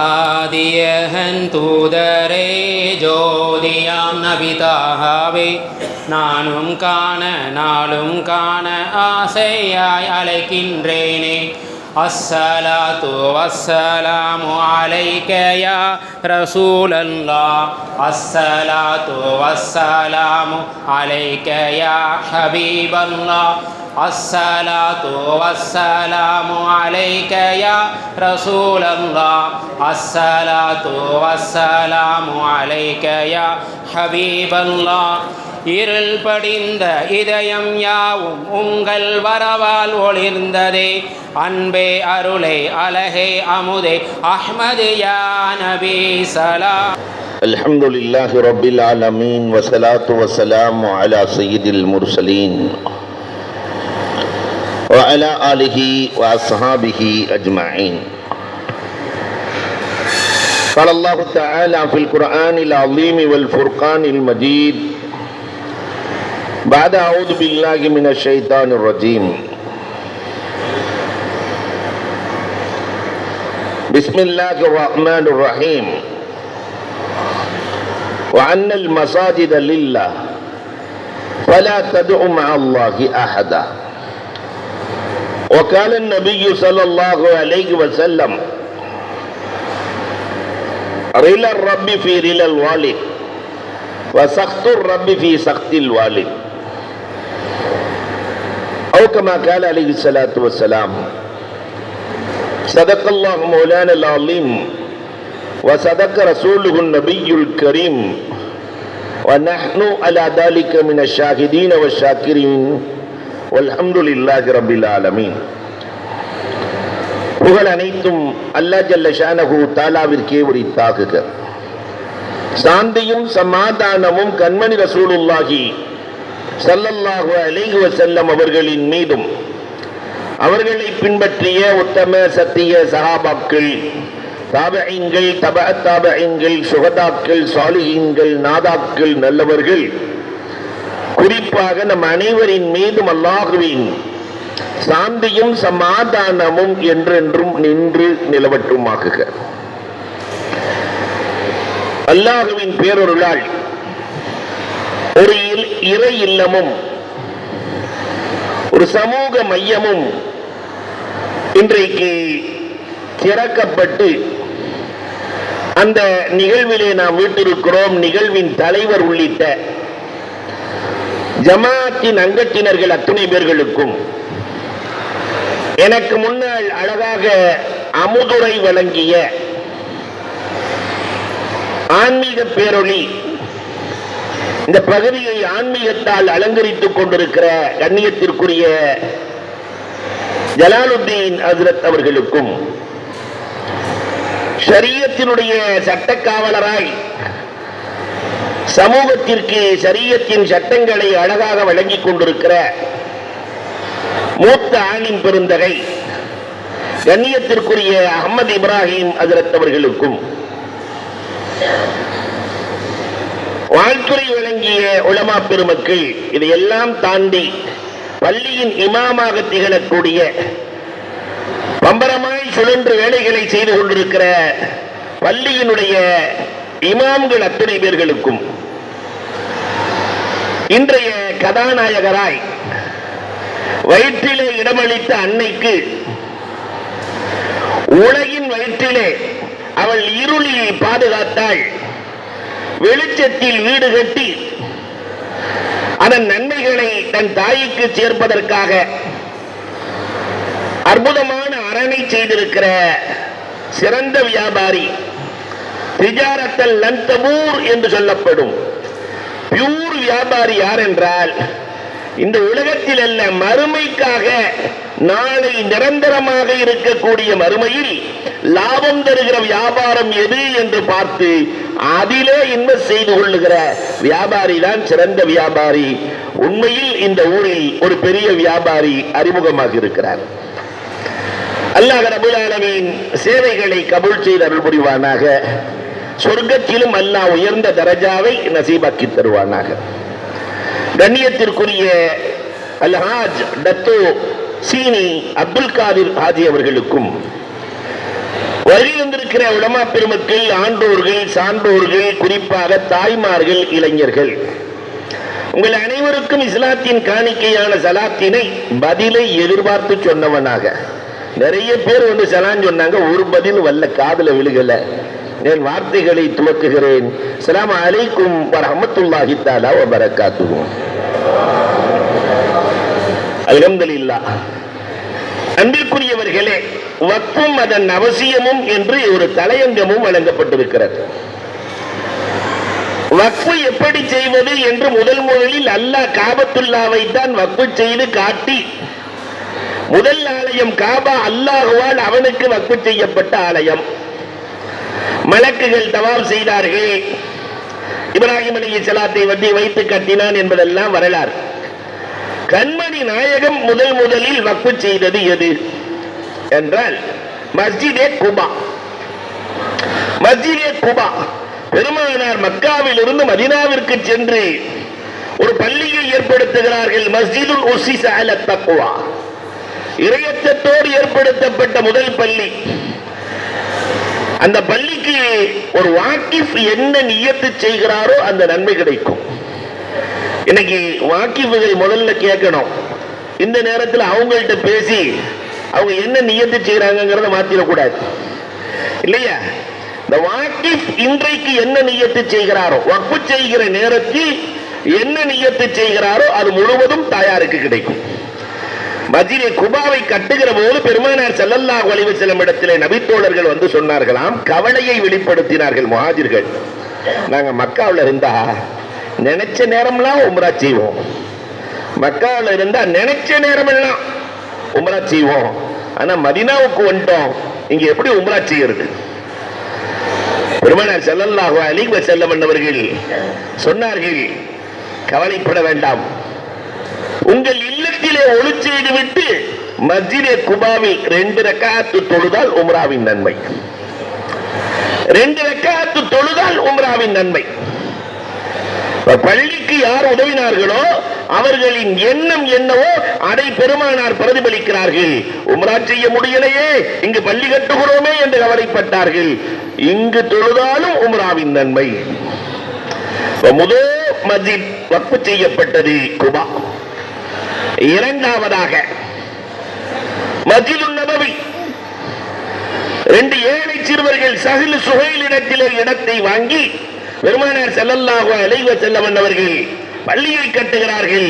ஆதியகன் தூதரே ஜோதியாம் நபிதாகவே நானும் காண நாளும் காண ஆசையாய் அழைக்கின்றேனே. அஸ்ஸலாத்து வஸ்ஸலாமு அலைக யா ரசூலல்லாஹ், அஸ்ஸலாத்து வஸ்ஸலாமு அலைக யா ஹபீபல்லாஹ், அஸ்ஸலாத்து வஸ்ஸலாமு அலைக யா ரசூலல்லாஹ், அஸ்ஸலாத்து வஸ்ஸலாமு அலைக யா ஹபீபல்லாஹ். இருள் படிந்த இதயம் யாவும் உங்கள் வரவால் ஒளிர்ந்ததே. அன்பே அருளே அழகே அமுதே அஹ்மது யா நபி ஸலாம். அல்ஹம்துலில்லாஹி ரப்பில் ஆலமீன் வஸ்ஸலாத்து வஸ்ஸலாமு அலா சய்யிதில் முர்சலீன் வ அலா ஆலிஹி வ அஸ்ஹாபிஹி அஜ்மஈன். قال الله تعالى في القرآن العظيم والفرقان المجيد بعد أعوذ بالله من الشيطان الرجيم بسم الله الرحمن الرحيم وأن المساجد لله فلا تدعوا مع الله أحدا. وقال النبي صلى الله عليه وسلم رضا الرب في رضا الوالد وسخط الرب في سخط الوالد أو كما قال عليه الصلاة والسلام. صدق الله مولانا العظيم وصدق رسوله النبي الكريم ونحن على ذلك من الشاهدين والشاكرين والحمد لله رب العالمين. புகழ் அனைத்தும் அல்லாஹ் ஜல்ல ஷானஹு தஆலாவிற்கே உரித்தாகுக. சாந்தியும் சமாதானமும் கண்மணி ரசூலுல்லாஹி ஸல்லல்லாஹு அலைஹி வஸல்லம் அவர்களின் மீதும் அவர்களை பின்பற்றிய உத்தம சத்திய சஹாபாக்கள், தாபிஈன்கள், தபஅத் தாபிஈன்கள், சுஹதாக்கள், சாலிஹீன்கள், நாதாக்கள், நல்லவர்கள், குறிப்பாக நம் அனைவரின் மீதும் அல்லாஹ்வின் சாந்தியும் சமாதானமும் என்றென்றும் நின்று நிலவட்டுமாகுக. அல்லாஹ்வின் பேரருளால் ஒரு இறை இல்லமும் ஒரு சமூக மையமும் இன்றைக்கு திறக்கப்பட்டு அந்த நிகழ்விலே நாம் வீட்டிருக்கிறோம். நிகழ்வின் தலைவர் உள்ளிட்ட ஜமாத்தின் அங்கத்தினர்கள் அத்துணை பேர்களுக்கும் எனக்கு முன்னால் அழகாக அமுதுரை வழங்கிய ஆன்மீக பேரொளி, இந்த பகுதியை ஆன்மீகத்தால் அலங்கரித்துக் கொண்டிருக்கிற கண்ணியத்திற்குரிய ஜலாலுத்தீன் ஹஜ்ரத் அவர்களுக்கும், ஷரியத்தினுடைய சட்டக்காவலராய் சமூகத்திற்கு ஷரியத்தின் சட்டங்களை அழகாக வழங்கிக் கொண்டிருக்கிற மூத்த ஆலிம் பெருந்தகை கண்ணியத்திற்குரிய அஹ்மத் இப்ராஹிம் ஹஜ்ரத் அவர்களுக்கும், வாழ்த்துறை வழங்கிய உலமா பெருமக்கள், இதையெல்லாம் தாண்டி பள்ளியின் இமாமாக திகழக்கூடிய பம்பரமாய் சுழன்று வேலைகளை செய்து கொண்டிருக்கிற பள்ளியினுடைய இமாம்கள் அத்துணை பேர்களுக்கும், இன்றைய கதாநாயகராய் வயிற்றிலே இடமளித்த அன்னைக்கு, உலகின் வயிற்றிலே அவள் இருளில் பாதுகாத்தாள், வெளிச்சத்தில் வீடு கட்டி அதன் நன்மைகளை தன் தாய்க்கு சேர்ப்பதற்காக அற்புதமான அரணை செய்திருக்கிற சிறந்த வியாபாரி, திஜாரத்தல் லன் தபூர் என்று சொல்லப்படும் பியூர் வியாபாரி யார் என்றால், இந்த உலகத்தில் அல்ல, மறுமைக்காக நாளை நிரந்தரமாக இருக்கக்கூடிய மறுமையில் லாபம் தருகிற வியாபாரம் எது என்று பார்த்து அதிலே இன்வெஸ்ட் செய்து கொள்ளுகிற வியாபாரி தான் சிறந்த வியாபாரி. உண்மையில் இந்த ஊரில் ஒரு பெரிய வியாபாரி அறிமுகமாக இருக்கிறார். அல்லாஹ் ரப்பல் ஆலமீன் சேவைகளை கபூல் செய்து அருள் புரிவானாக. சொர்க்கத்திலும் அல்லாஹ் உயர்ந்த தரஜாவை நசீபாக்கி தருவானாக. கண்ணியத்திற்குரிய அல்ஹாஜ் டத்தோ சீனி அப்துல் காதிர் ஹாஜி அவர்களுக்கும், வருகை வந்திருக்கிற உலமா பெருமக்கள், ஆண்டோர்கள், சான்றோர்கள், குறிப்பாக தாய்மார்கள், இளைஞர்கள், உங்கள் அனைவருக்கும் இஸ்லாத்தின் காணிக்கையான சலாத்தினை பதிலை எதிர்பார்த்து சொன்னவனாக, நிறைய பேர் வந்து சலான் சொன்னாங்க, ஒரு பதில் வல்ல, காதுல விழுகல. என் வார்த்தைகளை துவக்குகிறேன். அஸ்ஸலாமு அலைக்கும் வரஹ்மத்துல்லாஹி தஆலா வ பரக்காத்துஹு. அல்ஹம்துலில்லாஹ். அன்பிற்குரியவர்களே, வக்ஃபும் அதன் அவசியமும் என்று ஒரு தலையங்கமும் வழங்கப்பட்டிருக்கிறது. வக்ஃபு எப்படி செய்வது என்று முதலில் அல்லாஹ் காபத்துல்லாவை தான் வக்ஃபு செய்து காட்டி, முதல் ஆலயம் காபா அல்லாஹ்வால் அவனுக்கு வக்ஃபு செய்யப்பட்ட ஆலயம். மலக்குகள் தவாப் செய்தார்கள். இப்ராஹிம் அலைஹிஸ்ஸலாத்தை வைத்து கட்டினான் என்பதெல்லாம் வரலாறு. கண்மணி நாயகம் முதலில் வக்ஃபு செய்தது எது என்றால் மஸ்ஜிதே குபா. மஸ்ஜிதே குபா பெருமானார் மக்காவில் இருந்து மதீனாவிற்கு சென்று ஒரு பள்ளியை ஏற்படுத்துகிறார்கள். மஸ்ஜிதுல் உஸ்ஸிஸ அலா தக்வா, இறையச்சத்தோடு ஏற்படுத்தப்பட்ட முதல் பள்ளி. அந்த பள்ளிக்கு ஒரு வாக்கிஃப் என்ன நியத்து செய்கிறாரோ அந்த நன்மை கிடைக்கும். இன்னைக்கு வாக்கிஃபுகள் முதல்ல கேட்கணும். இந்த நேரத்தில் அவங்கள்ட்ட பேசி அவங்க என்ன நியத்து செய்யறாங்கிறத மாத்திரக்கூடாது, இல்லையா? இந்த வாக்கிஃப் இன்றைக்கு என்ன நியத்து செய்கிறாரோ, வக்ஃபு செய்கிற நேரத்தில் என்ன நியத்து செய்கிறாரோ அது முழுவதும் தாயாருக்கு கிடைக்கும். மஸ்ஜிதே குபாவை கட்டுகிற போது பெருமானார் ஸல்லல்லாஹு அலைஹி வஸல்லம் இடத்திலே நபித்தோழர்கள் வந்து சொன்னார்களாம், கவலையை வெளிப்படுத்தினார்கள் முஹாஜிர்கள். நாங்க மக்காவில் இருந்தா நினைச்ச நேரம்லாம் உம்ரா செய்வோம், மக்காவில் இருந்தா நினைச்ச நேரமெல்லாம் உம்ரா செய்வோம். ஆனா மதீனாவுக்கு வந்துட்டோம், இங்க எப்படி உம்ரா செய்யறது? பெருமானார் ஸல்லல்லாஹு அலைஹி வஸல்லம் அவர்கள் சொன்னார்கள், கவலைப்பட வேண்டாம், உங்கள் இல்லத்திலே ஒளி செய்து விட்டு மஸ்ஜிதே குபாவில் 2 ரக்காத்து தொழுதால் உம்ராவின் நன்மை. 2 ரக்காத்து தொழுதால் உம்ராவின் நன்மை. பள்ளிக்கு யார் உதவினார்களோ அவர்களின் எண்ணம் என்னவோ அதை பெருமானார் பிரதிபலிக்கிறார்கள். உம்ரா செய்ய முடியலையே, இங்கு பள்ளி கட்டுகிறோமே என்று கவலைப்பட்டார்கள். இங்கு தொழுதாலும் உம்ராவின் நன்மை. முதல் மஸ்ஜித் வக்ஃபு செய்யப்பட்டது குபா. இரண்டாவதாக மஸ்ஜிதுன் நபவி. 2 ஏழை சிறுவர்கள் சஹில் சுஹைல் இடத்திலே இடத்தை வாங்கி பெருமானார் ஸல்லல்லாஹு அலைஹி வஸல்லம் அவர்கள் பள்ளியை கட்டுகிறார்கள்.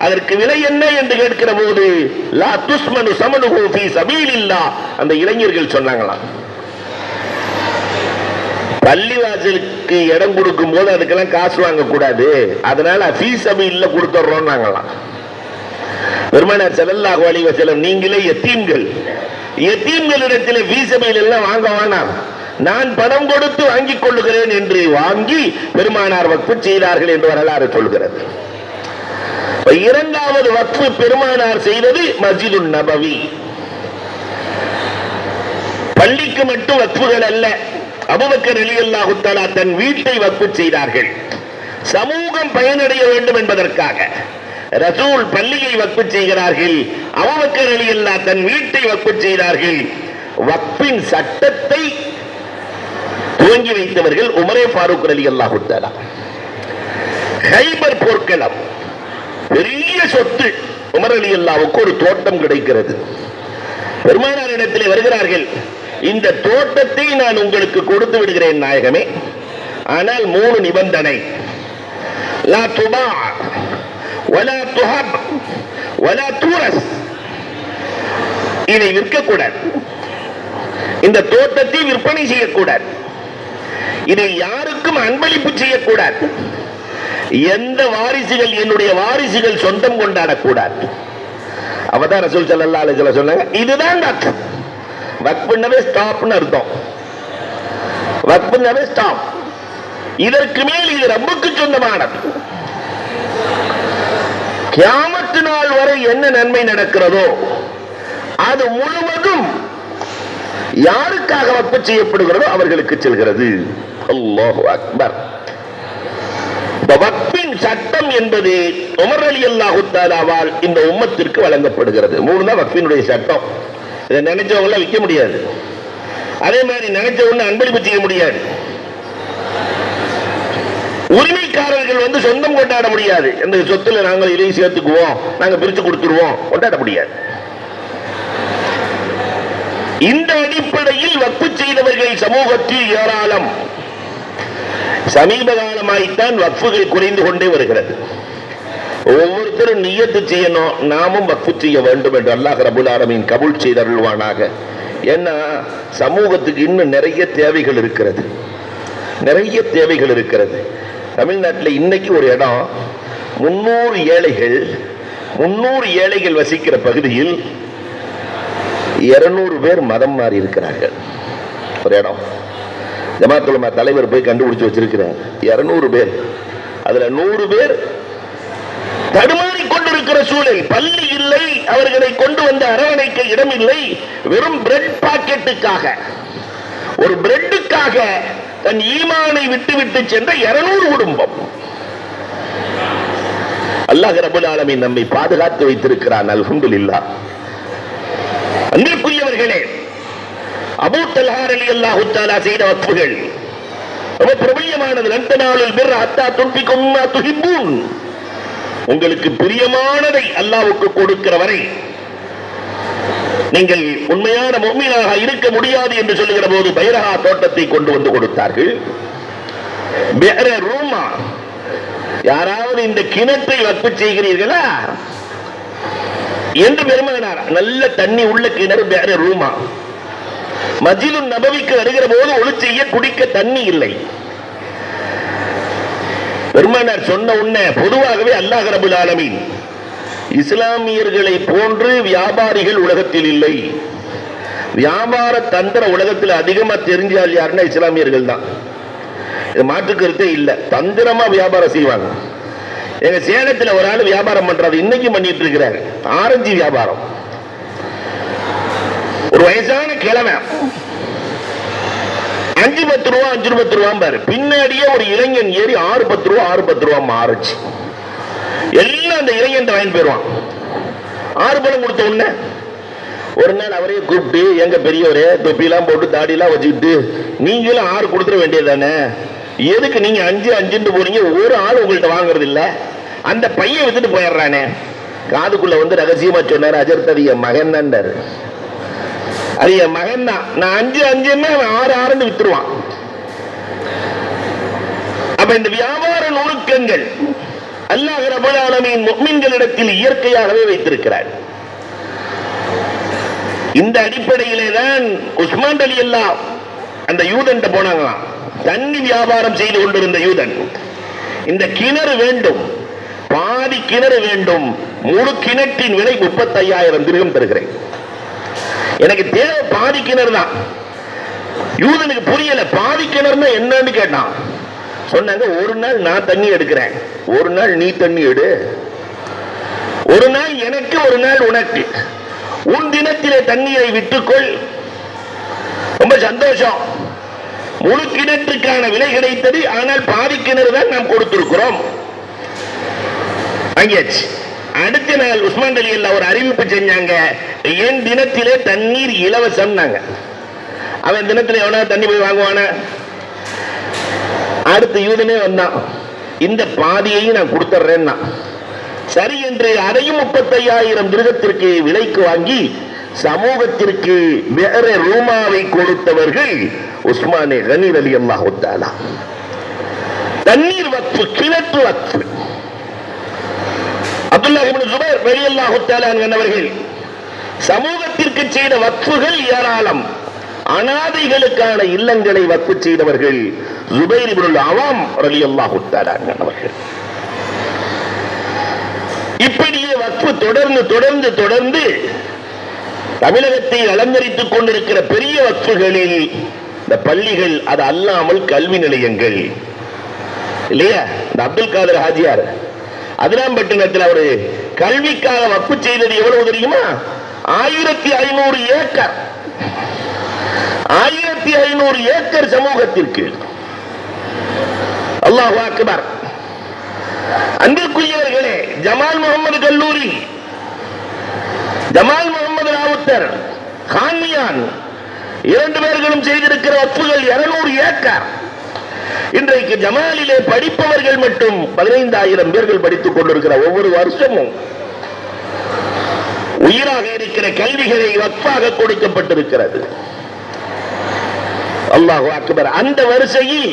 அதற்கு விலை என்ன என்று கேட்கிற போது லா துஸ்மனு சமனுஹு ஃபீ சபீலில்லாஹ், அந்த இளைஞர்கள் சொன்னாங்களாம், பள்ளிவாசலுக்கு இடம் கொடுக்கும் போது அதுக்கெல்லாம் காசு வாங்க கூடாது, அதனால ஃபீ சபீல்ல கொடுத்துறோம் நாங்களாம். பெருமானார் ஸல்லல்லாஹு அலைஹி வஸல்லம், நீங்களே யத்தீம்களிடத்திலே ஃபீ சபீல் எல்லாம் வாங்க வேணாம், நான் பணம் கொடுத்து வாங்கிக் கொள்ளுகிறேன் என்று வாங்கி பெருமானார் வக்ஃபு செய்தார்கள் என்று வரலாறு சொல்கிறது. இரண்டாவது வக்ஃபு பெருமானார் செய்தது மஸ்ஜிதுன் நபவி. பள்ளிக்கு மட்டும் வக்ஃபுகள் அல்ல, அபூபக்கர் ரலியல்லாஹு தஆலா தன் வீட்டை வக்ஃபு செய்தார்கள். சமூகம் பயனடைய வேண்டும் என்பதற்காக ரசூல் பள்ளியை வக்ஃபு செய்கிறார்கள். அபூபக்கர் ரலியல்லாஹு தன் வீட்டை வக்ஃபு செய்தார்கள். வக்ஃபின் சட்டத்தை துவங்கி வைத்தவர்கள் உமரே ஃபாரூக் ரலியல்லாஹு தஆலா. ஹைபர் போர்க்களம், பெரிய சொத்து. உமர் ரலியல்லாஹுக்கு ஒரு தோட்டம் கிடைக்கிறது. பெருமானார் இடத்திலே வருகிறார்கள், இந்த தோட்டத்தை நான் உங்களுக்கு கொடுத்து விடுகிறேன் நாயகமே, ஆனால் 3 நிபந்தனை. லா துபா வலா துஹப் வலா துரஸ், இதை விற்கக்கூடாது, இந்த தோட்டத்தை விற்பனை செய்யக்கூடாது, இதை யாருக்கும் அன்பளிப்பு செய்யக்கூடாது, எந்த வாரிசுகள் என்னுடைய வாரிசுகள் சொந்தம் கொண்டாடக்கூடாது. அவதான் ரசூல் ஸல்லல்லாஹு அலைஹி வஸல்லம் சொன்னாங்க, இதுதான் வக்ஃப். வக்ஃப்னாவே ஸ்டாப்னு அர்த்தம். வக்ஃப்னாவே ஸ்டாப். இதற்கு மேல் இது ரப்புக்கு சொந்தமானது. கியாமத் நாள் வரை என்ன நன்மை நடக்கிறதோ அது முழுவதும் யாருக்காக வக்ஃபு செய்யப்படுகிறதோ அவர்களுக்கு செல்கிறது. அல்லாஹு அக்பர். வக்ஃபின் சட்டம் என்பது உமர் ரலியல்லாஹு தஆலாவால் இந்த உம்மத்திற்கு வழங்கப்படுகிறது. 3 தான் வக்ஃபினுடைய சட்டம். இதை நினைச்சவங்கள விற்க முடியாது. அதே மாதிரி நினைச்ச உடனே அன்பளிப்பு செய்ய முடியாது. உரிமைக்காரர்கள் வந்து சொந்தம் கொண்டாட முடியாது. இந்த சொத்துல நாங்கள் இதையும் சேர்த்துக்குவோம், நாங்க பிரிச்சு கொடுத்துருவோம், கொண்டாட முடியாது. இந்த அடிப்படையில் வக்ஃபு செய்தவர்கள் சமூகத்தில் ஏராளம். சமீப காலமாய்த்தான் வக்ஃபுகள் குறைந்து கொண்டே வருகிறது. ஒவ்வொருத்தரும் நியத்து செய்யணும், நாமும் வக்ஃபு செய்ய வேண்டும் என்று அல்லாஹ் ரப்பல் ஆலமீன் கபூல் செய்தருள்வானாக. ஏன்னா சமூகத்துக்கு இன்னும் நிறைய தேவைகள் இருக்கிறது, நிறைய தேவைகள் இருக்கிறது. தமிழ்நாட்டில் இன்னைக்கு ஒரு இடம் 300 ஏழைகள் வசிக்கிற பகுதியில் 200 பேர் மதம் மாறி இருக்கிறார்கள். ஒரு இடம் ஜமாத் உலமா தலைவர் போய் கண்டுபிடிச்சு வச்சிருக்கிறார். 200 பேர், அதுல 100 பேர் தடுமாறி கொண்டிருக்கிற சூழல். பள்ளி இல்லை, அவர்களை கொண்டு வந்து அரவணைக்க இடம் இல்லை. வெறும் பிரெட் பாக்கெட்டுக்காக, ஒரு பிரெட்டுக்காக தன் ஈமானை விட்டு சென்ற 200 குடும்பம். அல்லாஹ் ரப்பல் ஆலமீன் நம்மை பாதுகாத்து வைத்திருக்கிறான். அல்ஹம்துலில்லாஹ். அன்பிற்குரியவர்களே, அபூ தல்ஹா ரலியல்லாஹு தஆலா செய்த வக்ஃபுகள் ரொம்ப பிரபல்யமானது. லன் தனாலுல் பிர்ர ஹத்தா துன்ஃபிகு மிம்மா துஹிப்பூன். உங்களுக்கு பிரியமானதை அல்லாஹ்வுக்கு கொடுக்கிற வரை நீங்கள் உண்மையான முஃமினாக இருக்க முடியாது என்று சொல்லுகிற போது பைரஹா தோட்டத்தை கொண்டு வந்து கொடுத்தார்கள். பிஅர ரூமா, யாராவது இந்த கிணற்றை வக்ஃபு செய்கிறீர்களா என்று பெருமானார். நல்ல தண்ணி உள்ள கிணறு பிஅர ரூமா. மஸ்ஜிதுன் நபவிக்கு வருகிற போது ஒளி செய்ய குடிக்க தண்ணி இல்லை. பெருமானார் சொன்ன உடனே பொதுவாகவே அல்லாஹ் ரப்பல் ஆலமீன் இஸ்லாமியர்களை போன்று வியாபாரிகள் உலகத்தில் இல்லை. வியாபார தந்திர உலகத்தில் அதிகமா தெரிஞ்சால் யாருன்னா இஸ்லாமியர்கள் தான். இது மாற்று கருத்தே இல்லை. தந்திரமா வியாபாரம் செய்வாங்க. எங்க சேலத்தில் ஒரு ஆள் வியாபாரம் பண்றது இன்னைக்கு பண்ணிட்டு இருக்கிறாரு. ஆரஞ்சு வியாபாரம். ஒரு வயசான கிழமை 5-10 ரூபா 5-10 ரூபா பாரு. பின்னாடியே ஒரு இளைஞன் ஏறி 6-10 ரூபா 6-10 ரூபா மாறுச்சு. எல்லாம் அந்த இளைஞன் வாங்கி போயிடுவான். 6 பணம் கொடுத்த உடனே ஒரு நாள் அவரே கூப்பிட்டு, எங்க பெரியவரே தொப்பிலாம் போட்டு தாடியெல்லாம் வச்சுக்கிட்டு நீங்களும் 6 கொடுத்துட வேண்டியதானே, எதுக்கு நீங்க 5 போறீங்க, ஒரு ஆள் உங்கள்கிட்ட வாங்குறது இல்ல, அந்த பையன் வித்துட்டு போயிடுறானே. காதுக்குள்ள வந்து ரகசியமா சொன்னார், அஜர்த் அது என் மகன் தான். அது என் மகன் தான், நான் 5 6 வித்துருவான். அப்ப இந்த வியாபார நுணுக்கங்கள் அல்லாஹ் ரப்பல் ஆலமீன் முஃமின்களிடத்தில் இயற்கையாகவே வைத்திருக்கிறார். இந்த அடிப்படையிலே தான் உஸ்மான் ரலியல்லாஹு அந்த யூதன் போனாங்களாம். தண்ணி வியாபாரம் செய்து கொண்டிருந்த யூதன், இந்த கிணறு வேண்டும், பாதி கிணறு வேண்டும், முழு கிணற்றின் விலை 35,000 திர்ஹம் தருகிறேன், எனக்கு தேவை பாதி கிணறு தான். யூதனுக்கு புரியல, பாதி கிணறுனா என்னன்னு கேட்டான். சொன்னாங்க, ஒரு நாள் நான் தண்ணி எடுக்கிறேன், ஒரு நாள் நீ தண்ணி எடு, ஒரு நாள் எனக்கு ஒரு நாள் உனக்கு, உன் தினத்திலே தண்ணீரை விட்டுக்கொள். ரொம்ப சந்தோஷம். முழு கிணற்றுக்கான விலை கிடைத்தது, ஆனால் பாதி கிணறு தான் நாம் கொடுத்திருக்கிறோம். வாங்கியாச்சு. அடுத்த நாள் உஸ்மான் ரலியல்லாஹு ஒரு அறிவிப்பு செஞ்சாங்க, என் தினத்திலே தண்ணீர் இலவசம். அவன் தினத்திலே எவனா தண்ணி போய் வாங்குவான? அடுத்த யூதனே வந்தான், இந்த பாதியையும் நான் கொடுத்துறேன்னா சரி என்று அதையும் 35,000 திர்ஹத்திற்கு விலைக்கு வாங்கி சமூகத்திற்கு வேற ரூமாவை கொடுத்தவர்கள் உஸ்மானே கனி ரலியல்லாஹு தஆலா. தண்ணீர் வக்ஃபு, கிணற்று வக்ஃபு. அப்துல்லாஹ் இப்னு ஜுபைர் ரலியல்லாஹு தஆலா என்பவர்கள் சமூகத்திற்கு செய்த வக்ஃபுகள் ஏராளம். அனாதைகளுக்கான இல்லங்களை வக்ஃபு செய்தவர்கள் ஜுபைர் இப்னுல் அவாம் ரலியல்லாஹு தஆலா என்பவர்கள். இப்படியே வக்ஃபு தொடர்ந்து தொடர்ந்து தொடர்ந்து தமிழகத்தை அலங்கரித்துக் கொண்டிருக்கிற பெரிய வக்ஃபுகளில் இந்த பள்ளிகள், அது அல்லாமல் கல்வி நிலையங்கள் இல்லையா? இந்த அப்துல் காதர் ஹாஜியார் அதிராம்பட்டினத்தில் அவரு கல்விக்காக வக்ஃபு செய்தது எவ்வளவு தெரியுமா? 1500 ஏக்கர். 1500 ஏக்கர் சமூகத்திற்கு. அல்லாஹு அக்பர். அன்பிற்குரியவர்களே, ஜமால் முகமது கல்லூரி, ஜமால் முகமது ராவுத்தர், கான்மியான், 2 பேர்களும் செய்திருக்கிற வக்ஃபுகள் 200 ஏக்கர். இன்றைக்கு ஜமாலிலே படிப்பவர்கள் மட்டும் 15,000 பேர்கள் படித்துக் கொண்டிருக்கிற ஒவ்வொரு வருஷமும் உயிராக இருக்கிற கல்விகளை வக்ஃபாக கொடுக்கப்பட்டிருக்கிறது. அல்லாஹு அக்பர். அந்த வரிசையில்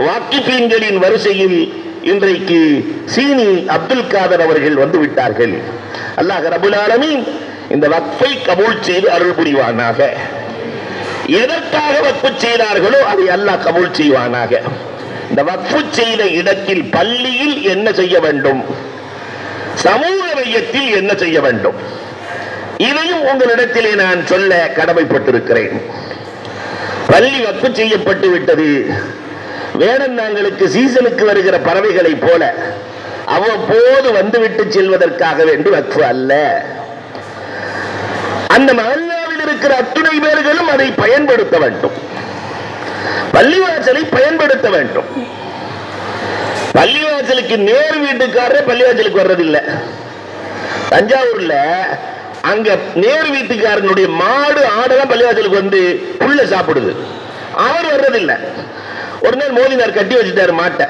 வாக்கிஃபீன்களின் வரிசையில் இன்றைக்கு சீனி அப்துல் காதர் அவர்கள் வந்து விட்டார்கள். அல்லாஹ் ரப்பல் ஆலமீன் இந்த வக்ஃபை கபூல் செய்து அருள் புரிவானாக. எதற்காக வக்ஃபு செய்தார்களோ அதை அல்லாஹ் கபூல் செய்வானாக. இந்த வக்ஃபு செய்த இடத்தில் பள்ளியில் என்ன செய்ய வேண்டும், சமூக மையத்தில் என்ன செய்ய வேண்டும், இதையும் உங்களிடத்திலே நான் சொல்ல கடமைப்பட்டிருக்கிறேன். பள்ளி வக்ஃபு செய்யப்பட்டு விட்டது. வேடந்தாங்களுக்கு சீசனுக்கு வருகிற பறவைகளை போல அவ்வப்போது வந்துவிட்டு செல்வதற்காக வேண்டி வக்ஃபு அல்ல. அந்த மஹல்லாவில் இருக்கிற அத்துணை பேர்களும் அதை பயன்படுத்த வேண்டும். பள்ளிவாசலை பயன்படுத்த வேண்டும். பள்ளிவாசலுக்கு நேர் வீட்டுக்காரரே பள்ளிவாசலுக்கு வர்றதில்லை. தஞ்சாவூர்ல அங்க நேர் வீட்டுக்காரனுடைய மாடு ஆடெல்லாம் பள்ளிவாசலுக்கு வந்து புல்ல சாப்பிடுது. அவர் வர்றதில்லை. ஒரு நாள் மோதினார் கட்டி வச்சுட்டாரு மாட்டை.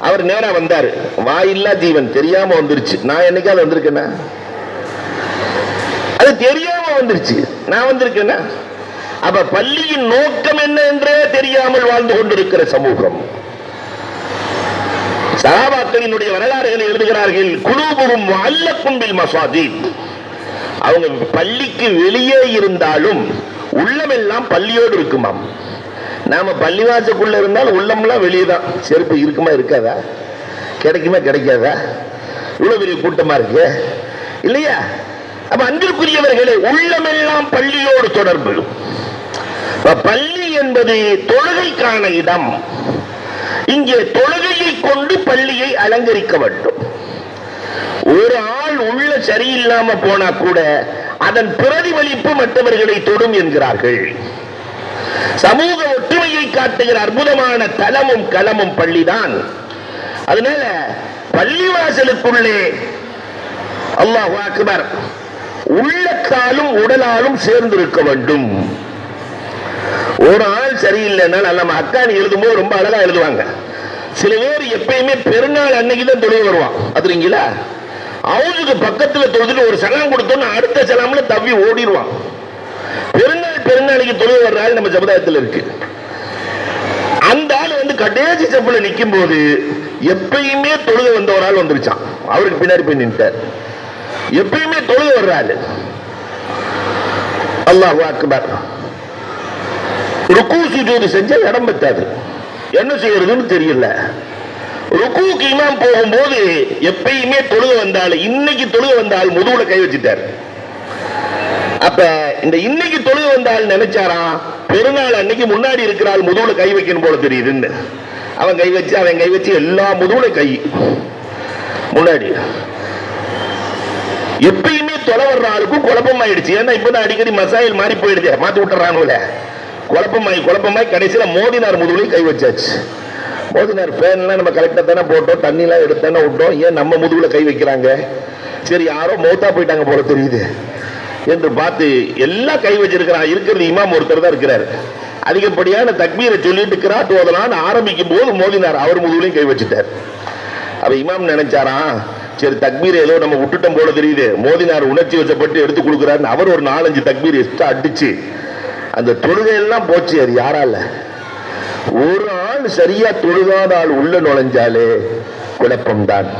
அவர் நேரா வந்தாரு. வாயில்லா ஜீவன் தெரியாம வந்துருச்சு. நான் என்னைக்காவது வந்திருக்கேன்னா? அது தெரியாம வந்துருச்சு. நான் வந்திருக்கேன்னா? அப்ப பள்ளியின் நோக்கம் என்ன என்றே தெரியாமல் வாழ்ந்து கொண்டிருக்கிற சமூகம். சஹாபாக்களினுடைய வரலாறுகளை எழுதுகிறார்கள். குலூபுஹும் முஅல்லக்கும் பில் மஸாஜித். அவங்க பள்ளிக்கு வெளியே இருந்தாலும் உள்ளமெல்லாம் பள்ளியோடு இருக்குமாம். நாம பள்ளிவாசக்குள்ள இருந்தால் உள்ளமெல்லாம் வெளியே தான். செருப்பு இருக்குமா இருக்காதா? கிடைக்குமா கிடைக்காதா? இவ்வளவு பெரிய கூட்டமா இருக்கு இல்லையா? அப்ப அன்பிற்குரியவர்களே, உள்ளமெல்லாம் பள்ளியோடு தொடர்பு. பள்ளி என்பது தொழுகைக்கான இடம். இங்கே தொழுகையை கொண்டு பள்ளியை அலங்கரிக்க வேண்டும். ஒரு ஆள் உள்ள சரியில்லாம போனா கூட அதன் பிரதிபலிப்பு மற்றவர்களை தொடும் என்கிறார்கள். சமூக ஒற்றுமையை காட்டுகிற அற்புதமான தலமும் களமும் பள்ளிதான். அதனால பள்ளிவாசலுக்குள்ளே அல்லாஹு அக்பர் உள்ளத்தாலும் உடலாலும் சேர்ந்திருக்க வேண்டும். ஒரு ஆள் சரியில்லைன்னா நம்ம அக்கானி எழுதும்போது ரொம்ப அழகா எழுதுவாங்க. சில பேர் எப்பயுமே பெருநாள் அன்னைக்கு தான் தொழுக வருவான். அதுங்களா அவனுக்கு பக்கத்துல தொழுதுட்டு ஒரு சலாம் கொடுத்தோன்னு அடுத்த சலாம்ல தவ்வி ஓடிடுவான். பெருநாளைக்கு தொழுக வர்ற ஆள் நம்ம சமுதாயத்தில் இருக்கு. அந்த ஆள் வந்து கடைசி செப்புல நிற்கும் போது எப்பயுமே தொழுக வந்த ஒரு ஆள் வந்துருச்சான். அவருக்கு பின்னாடி போய் நின்றார். எப்பயுமே தொழுக வர்ற ஆள். அல்லாஹு அக்பர். ருக்கு சுஜூது செஞ்சா இடம் பத்தாது. என்ன செய்யறதுன்னு தெரியல. ருக்குக்கு இமாம் போகும்போது எப்பயுமே தொழுக வந்தாலும் இன்னைக்கு தொழுக வந்தால் முதுகுல கை வச்சுட்டார். அப்ப இந்த இன்னைக்கு தொழுக வந்தால் நினைச்சாரா பெருநாள் அன்னைக்கு முன்னாடி இருக்கிறாள் முதுகுல கை வைக்கணும் போல தெரியுதுன்னு. அவன் கை வச்சு எல்லா முதுகுல கை முன்னாடி. எப்பயுமே தொலை வர்ற ஆளுக்கும் குழப்பம் ஆயிடுச்சு. ஏன்னா இப்பதான் அடிக்கடி மசாயில் மாறி போயிடுச்சு. மாத்தி விட்டுறானுல. குழப்பமாய் கடைசியில மோதினார் முதுகுலையும் கை வச்சாச்சு. மோதினார் ஃபேன்லாம் நம்ம கரெக்டா தானே போட்டோம், தண்ணிலாம் எடுத்தானே விட்டோம், ஏன் நம்ம முதுகுல கை வைக்கிறாங்க? சரி யாரோ மௌத்தா போயிட்டாங்க போல தெரியுது என்று பார்த்து எல்லாம் கை வச்சிருக்கிறான். இருக்கிறது இமாம் ஒருத்தர் தான் இருக்கிறார். அதிகப்படியான தக்பீரை சொல்லிட்டு கிராத் ஓதலான்னு ஆரம்பிக்கும் போது மோதினார் அவர் முதுகுலையும் கை வச்சுட்டார். அவ இமாம் நினைச்சாரா சரி தக்பீர் ஏதோ நம்ம விட்டுட்டோம் போல தெரியுது, மோதினார் உணர்ச்சி வசப்பட்டு எடுத்து கொடுக்குறாருன்னு அவர் ஒரு 4-5 தக்பீர் எக்ஸ்ட்ரா அடிச்சு அந்த தொழுகையெல்லாம் போச்சு. அது யாரால? ஒரு ஆள் சரியா தொழுகாத ஆள் உள்ள நுழைஞ்சாலே குழப்பம்தான்.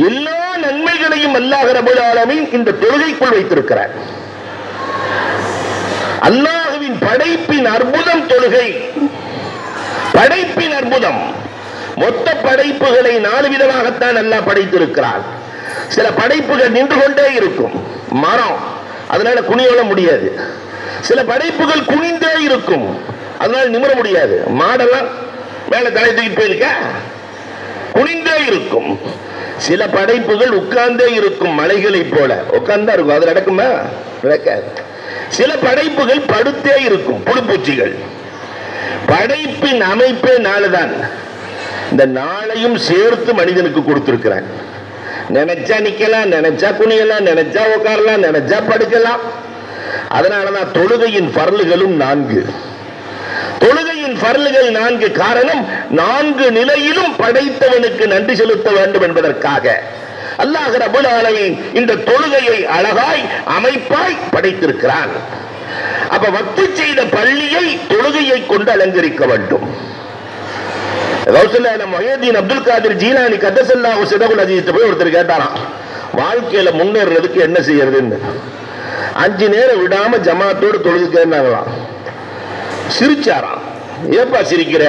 எல்லா நன்மைகளையும் அல்லாஹ் ரப்பல் ஆலமீன் இந்த தொழுகைக்குள் வைத்திருக்கிறார். அல்லாஹ்வின் படைப்பின் அற்புதம் தொழுகை. படைப்பின் அற்புதம். மொத்த படைப்புகளை 4 விதமாகத்தான் அல்லாஹ் படைத்திருக்கிறார். சில படைப்புகள் நின்று கொண்டே இருக்கும், மரம், அதனால குனியல முடியாது. சில படைப்புகள் குனிந்தே இருக்கும், அதனால நிமிர முடியாது. மாடெல்லாம் மேல தலை தூக்கிட்டு போயிருக்க, குனிந்தே இருக்கும். சில படைப்புகள் உட்கார்ந்தே இருக்கும், மலைகளை போல உட்கார்ந்தா இருக்கும், அது நடக்குமா? நடக்காது. சில படைப்புகள் படுத்தே இருக்கும், புழுப்பூச்சிகள். படைப்பின் அமைப்பே 4 தான். இந்த 4ஐயும் சேர்த்து மனிதனுக்கு கொடுத்திருக்கிறான். நினைச்சா நிக்கலாம், நினைச்சா குனியலாம், நினைச்சா உட்காரலாம், நினைச்சா படுக்கலாம். அதனாலதான் தொழுகையின் பர்லுகளும் 4. தொழுகையின் பர்லுகள் 4. காரணம் 4 நிலையிலும் படைத்தவனுக்கு நன்றி செலுத்த வேண்டும் என்பதற்காக அல்லாஹ் ரப்பல் ஆலமீன் இந்த தொழுகையை அழகாய் அமைப்பாய் படைத்திருக்கிறான். அப்ப வக்ஃப் செய்த பள்ளியை தொழுகையை கொண்டு அலங்கரிக்க வேண்டும். அப்துல் காதிர் ஜீலானி கத்தசல்லாஹு சிதகுல் அஜீஸ் போய் ஒருத்தர் கேட்டாராம், வாழ்க்கையில முன்னேறதுக்கு என்ன செய்யறதுன்னு. 5 நேரம் விடாம ஜமாத்தோடு தொழுதுக்கேன்னாங்களாம். சிரிச்சாராம். ஏப்பா சிரிக்கிற?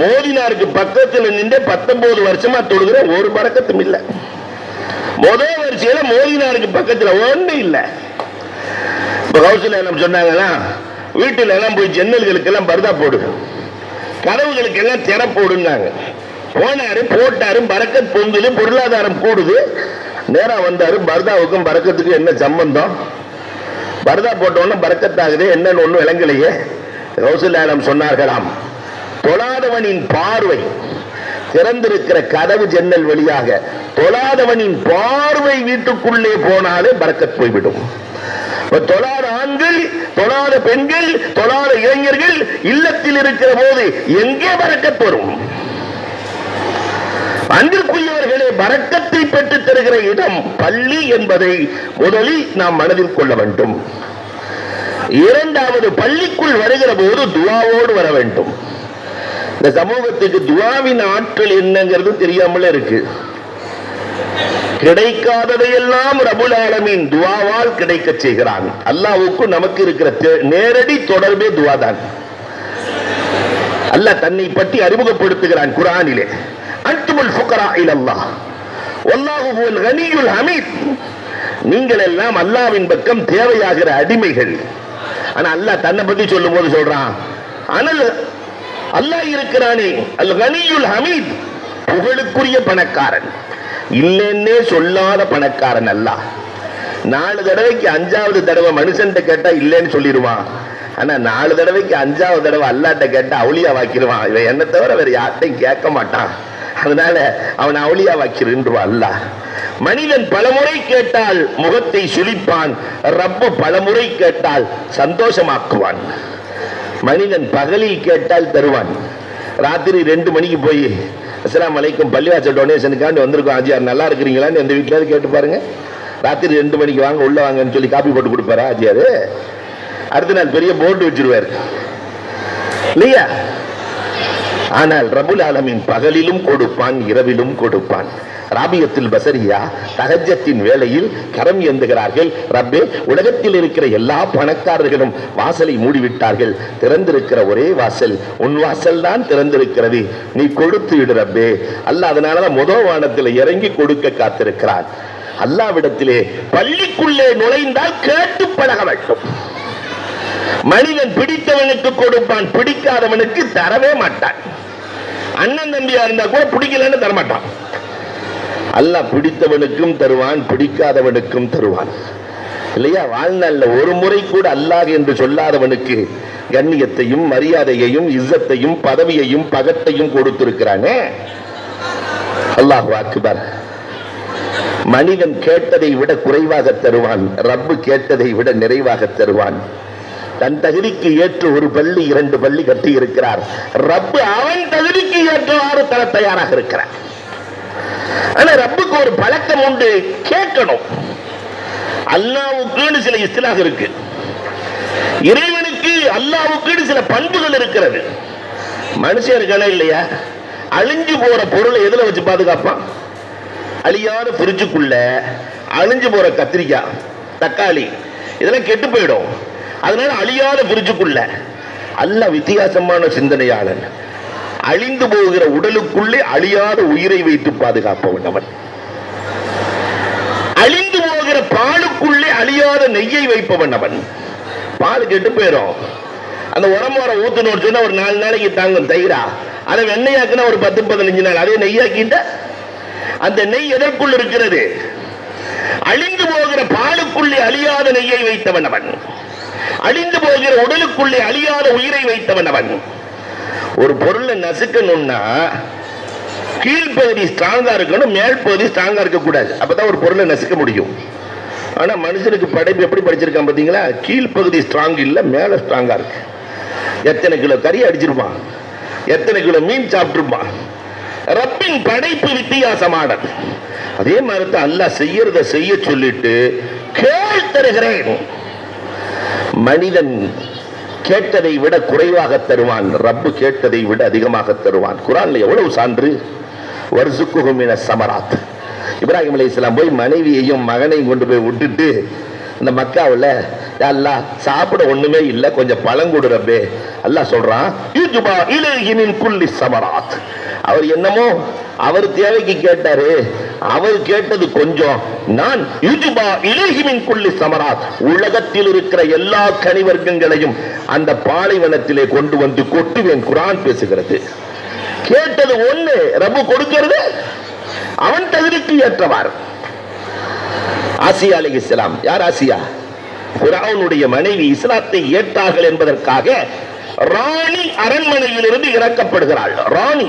மோதினாருக்கு பக்கத்தில் நின்று 19 வருஷமா தொழுகிற, ஒரு பரக்கத்தும் இல்லை. முதல் வரிசையில மோதினாருக்கு பக்கத்துல ஒண்ணு இல்லை. இப்ப கௌசல்யா சொன்னாங்கன்னா, வீட்டுல எல்லாம் போய் ஜன்னல்களுக்கு எல்லாம் பர்தா போடு, கதவுகளுக்கு எல்லாம் திற போடுன்னாங்க. போனாரு, போட்டாரு, பரக்கத் பொங்குது, பொருளாதாரம் கூடுது. நேரா வந்தாரு, பர்தாவுக்கும் பரக்கத்துக்கும் என்ன சம்பந்தம்? பர்தா போட்டோன்னு பரக்கத்தாகுது என்னன்னு ஒண்ணும் விளங்கலையே. கௌசல்யானம் சொன்னார்களாம், தொழாதவனின் பார்வை திறந்திருக்கிற கதவு ஜன்னல் வழியாக தொழாதவனின் பார்வை வீட்டுக்குள்ளே போனாலே பரக்கத் போய்விடும். தொழாத ஆண்கள், தொழாத பெண்கள், தொழாத இளைஞர்கள் இல்லத்தில் இருக்கிற போது எங்கே பரக்கத் வரும்? அன்பிற்குரியவர்களே, பரக்கத்தை பெற்றுத் தருகிற இடம் பள்ளி என்பதை முதலில் நாம் மனதில் கொள்ள வேண்டும். இரண்டாவது, பள்ளிக்குள் வருகிற போது துஆவோடு வர வேண்டும். இந்த சமூகத்துக்கு துஆவின் ஆற்றல் என்னங்கிறது தெரியாமலே இருக்கு. கிடைக்காததையெல்லாம் ரப்புல் ஆலமீன் துஆவால் கிடைக்க செய்கிறான். அல்லாஹ்வுக்கு நமக்கு இருக்கிற நேரடி தொடர்பே துஆ தான். அல்லாஹ் தன்னை பற்றி அறிமுகப்படுத்துகிறான் குர்ஆனிலே, அன்துமுல் ஃபுகரா இலல்லாஹ் வல்லாஹு ஹுவல் கனியுல் ஹமீத். நீங்கள் எல்லாம் அல்லாஹ்வின் பக்கம் தேவையாகிற அடிமைகள். ஆனா அல்லாஹ் தன்னை பத்தி சொல்லும் போது சொல்றான், அனல் அல்லாஹ் இருக்கிறானே அல் கனியுல் ஹமீத், புகழுக்குரிய பணக்காரன், இல்லைன்னே சொல்லாத பணக்காரன் அல்லாஹ். 4 தடவைக்கு 5வது தடவை மனுஷன் கேட்டா இல்லைன்னு சொல்லிடுவான். ஆனா 4 தடவைக்கு 5வது தடவை அல்லாட்ட கேட்டா அவுளியா வாக்கிடுவான். இவன் என்ன தவிர வேற யார்ட்டையும் கேட்க மாட்டான், அதனால அவன் அவுளியா வாக்கிருவான் அல்லாஹ். மனிதன் பலமுறை கேட்டால் முகத்தை சுளிப்பான், ரப்பு பலமுறை கேட்டால் சந்தோஷமாக்குவான். மனிதன் பகலில் கேட்டால் தருவான். ராத்திரி 2 மணிக்கு போய் அஸ்ஸலாமு அலைக்கும் பள்ளிவாசல் டொனேஷனுக்காண்டி வந்திருக்கோம் ஆஜியார், நல்லா இருக்கிறீங்களான்னு எந்த வீட்டிலாவது கேட்டு பாருங்க. ராத்திரி 2 மணிக்கு வாங்க உள்ள வாங்கன்னு சொல்லி காப்பி போட்டு கொடுப்பாரா ஆஜியாரு? அடுத்த நாள் பெரிய போர்டு வச்சிருவார் இல்லையா? ஆனால் ரப்புல் ஆலமீன் பகலிலும் கொடுப்பான், இரவிலும் கொடுப்பான். ராபியத்துல் பஸரியா தஹஜ்ஜத்தின் வேளையில் கரம் ஏந்துகிறார்கள், ரப்பே உலகத்தில் இருக்கிற எல்லா பணக்காரர்களும் வாசலை மூடிவிட்டார்கள், திறந்திருக்கிற ஒரே வாசல் உன் வாசல் தான் திறந்திருக்கிறது, நீ கொடுத்து விடு ரப்பே. அல்லாஹ் அதனாலதான் முதல் வானத்தில் இறங்கி கொடுக்க காத்திருக்கிறான். அல்லாஹ்விடத்திலே பள்ளிக்குள்ளே நுழைந்தால் கேட்டு பழக வேண்டும். மனிதன் பிடித்தவனுக்கு கொடுப்பான், பிடிக்காதவனுக்கு தரவே மாட்டான். அண்ணன் தம்பியா இருந்தா கூட பிடிக்கலன்னு தரமாட்டான். அல்லாஹ் பிடித்தவனுக்கும் தருவான், பிடிக்காதவனுக்கும் தருவான் இல்லையா? வாழ்நாள்ல ஒரு முறை கூட அல்லாஹ் என்று சொல்லாதவனுக்கு கண்ணியத்தையும் மரியாதையையும் இஸ்ஸத்தையும் பதவியையும் பகத்தையும் கொடுத்திருக்கிறானே. அல்லாஹு அக்பர். மனிதன் கேட்டதை விட குறைவாக தருவான், ரப்பு கேட்டதை விட நிறைவாக தருவான். தன் தகுதிக்கு ஏற்ற ஒரு பள்ளி 2 பள்ளி கட்டி இருக்கிறார், ரப்பு அவன் தகுதிக்கு ஏற்றவாறு தர தயாராக இருக்கிறார். ஆனா ரப்புக்கு ஒரு பழக்கம் உண்டு, கேட்கணும். அல்லாஹ்வுக்கு சில இஸ்திலாஹ் இருக்கு, இறைவனுக்கு அல்லாஹ்வுக்கு சில பண்புகள் இருக்கிறது. மனுஷன் இருக்கானே இல்லையா? அழிஞ்சு போற பொருளை எதுல வச்சு பாதுகாப்பான்? அழியாத ஃப்ரிட்ஜுக்குள்ள அழிஞ்சு போற கத்திரிக்காய், தக்காளி இதெல்லாம் கெட்டு போயிடும். அதனால அழியாத ஃப்ரிட்ஜுக்குள்ள. அல்லாஹ் வித்தியாசமான சிந்தனையாளன். அழிந்து போகிற உடலுக்குள்ளே அழியாத உயிரை வைத்து பாதுகாப்பவன் அவன். அழிந்து போகிற பாலுக்குள்ளே அழியாத நெய்யை வைப்பவன் அவன். பால் கெட்டு போயிடும், அந்த உரமோரம் ஊத்தணும் சொன்னா ஒரு 4 நாளைக்கு தாங்கும் தயிரா. அதை வெண்ணையாக்குனா ஒரு 10-15 நாள். அதே நெய்யாக்கிட்ட அந்த நெய் எதற்குள் இருக்கிறது? அழிந்து போகிற பாலுக்குள்ளே அழியாத நெய்யை வைத்தவன் அவன். அழிந்து போகிற உடலுக்குள்ளே அழியாத உயிரை வைத்தவன் அவன். ஒரு பொருளை நசுக்கணும்னா கீழ்ப்பகுதி ஸ்ட்ராங்கா இருக்கணும், மேல் பகுதி ஸ்ட்ராங்கா இருக்க கூடாது. அப்பதான் ஒரு பொருளை நசுக்க முடியும். ஆனா மனுஷனுக்கு படைப்பு எப்படி படிச்சிருக்கான் பாத்தீங்களா? கீழ்ப்பகுதி ஸ்ட்ராங் இல்ல, மேல ஸ்ட்ராங்கா இருக்கு. எத்தனை கிலோ கறி அடிச்சிருப்பான், எத்தனை கிலோ மீன் சாப்பிட்டுருப்பான். ரப்பின் படைப்பு வித்தியாசமானது. அதே மாதிரி தான் அல்லாஹ் செய்யறத செய்ய சொல்லிட்டு கேள் தருகிறேன். மனிதன் கேட்டதை விட குறைவாக தருவான், ரப்பு கேட்டதை விட அதிகமாக தருவான். குர்ஆன்ல எவ்வளவு சான்று. வர்சுக்குஹும் மினஸ் ஸமராத். இப்ராஹிம் அலைஹிஸ்ஸலாம் போய் மனைவியையும் மகனையும் கொண்டு போய் விட்டுட்டு இந்த மக்காவில் அல்லாஹ் சாப்பிட ஒண்ணுமே இல்லை, கொஞ்சம் பழம் கொடு ரப்பே. அல்லாஹ் சொல்றான் யுஜ்பா இலைஹி மின் குல்லி ஸமராத். அவர் என்னமோ அவர் தேவைக்கு கேட்டாரு, அவர் கேட்டது கொஞ்சம். நான் யுஜ்பா இலைஹி மின் குல்லி ஸமராத், உலகத்தில் இருக்கிற எல்லா கனிவர்க்கங்களையும் அந்த பாலைவனத்திலே கொண்டு வந்து கொட்டுவேன். குர்ஆன் பேசுகிறது. கேட்டது ஒண்ணு, ரப்பு கொடுக்கிறது அவன் தகுதிக்கு ஏற்றவாறு. ஆசியா அலைஹிஸ்ஸலாம், யார் ஆசியா? ஃபிரௌனுடைய மனைவி. இஸ்லாத்தை ஏற்றார்கள் என்பதற்காக ராணி அரண்மனையிலிருந்து இறக்கப்படுகிறாள். ராணி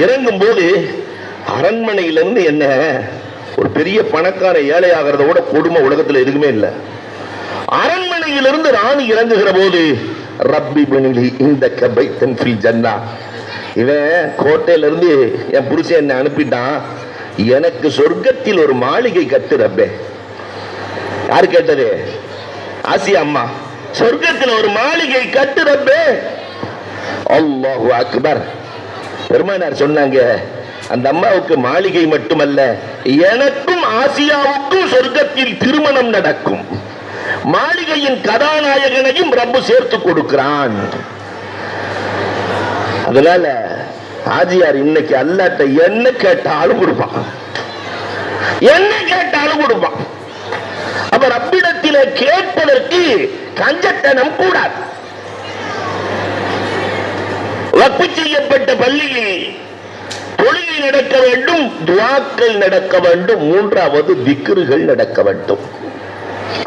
இறங்கும் போது அரண்மனையிலிருந்து என்ன ஒரு பெரிய பணக்கார ஏழை ஆகிறத விட கொடுமை உலகத்தில் எதுவுமே இல்லை. அரண்மனையிலிருந்து ராணி இறங்குகிற போது ரப்பி பினிலி இந்த கபைத்தன் ஃபில் ஜன்னா, இவன் கோட்டையிலிருந்து என் புருஷன் என்ன அனுப்பிட்டான், எனக்கு சொர்க்கத்தில் ஒரு மாளிகை கட்டு ரப்பே. யாரு கேட்டது? ஆசியா அம்மா. சொர்க்கத்தில் ஒரு மாளிகை கட்டு ரப்பே. அல்லாஹு அக்பர். பெருமானார் சொன்னாங்க, அந்த அம்மாவுக்கு மாளிகை மட்டுமல்ல, எனக்கும் ஆசியாவுக்கும் சொர்க்கத்தில் திருமணம் நடக்கும். மாளிகையின் கதாநாயகனையும் ரப்பு சேர்த்து கொடுக்கிறான். அதனால ஆஜியார் இன்னைக்கு அல்லாட்ட என்ன கேட்டாலும் கொடுப்பான், என்ன கேட்டாலும் கொடுப்பான். அப்ப ரப்பிடத்திலே கேட்பதற்கு கஞ்சத்தனம் கூடாது. வக்ஃப் செய்யப்பட்ட பள்ளியில் தொழுகை நடக்க வேண்டும், துஆக்கள் நடக்க வேண்டும், மூன்றாவது திக்ருகள் நடக்க வேண்டும்.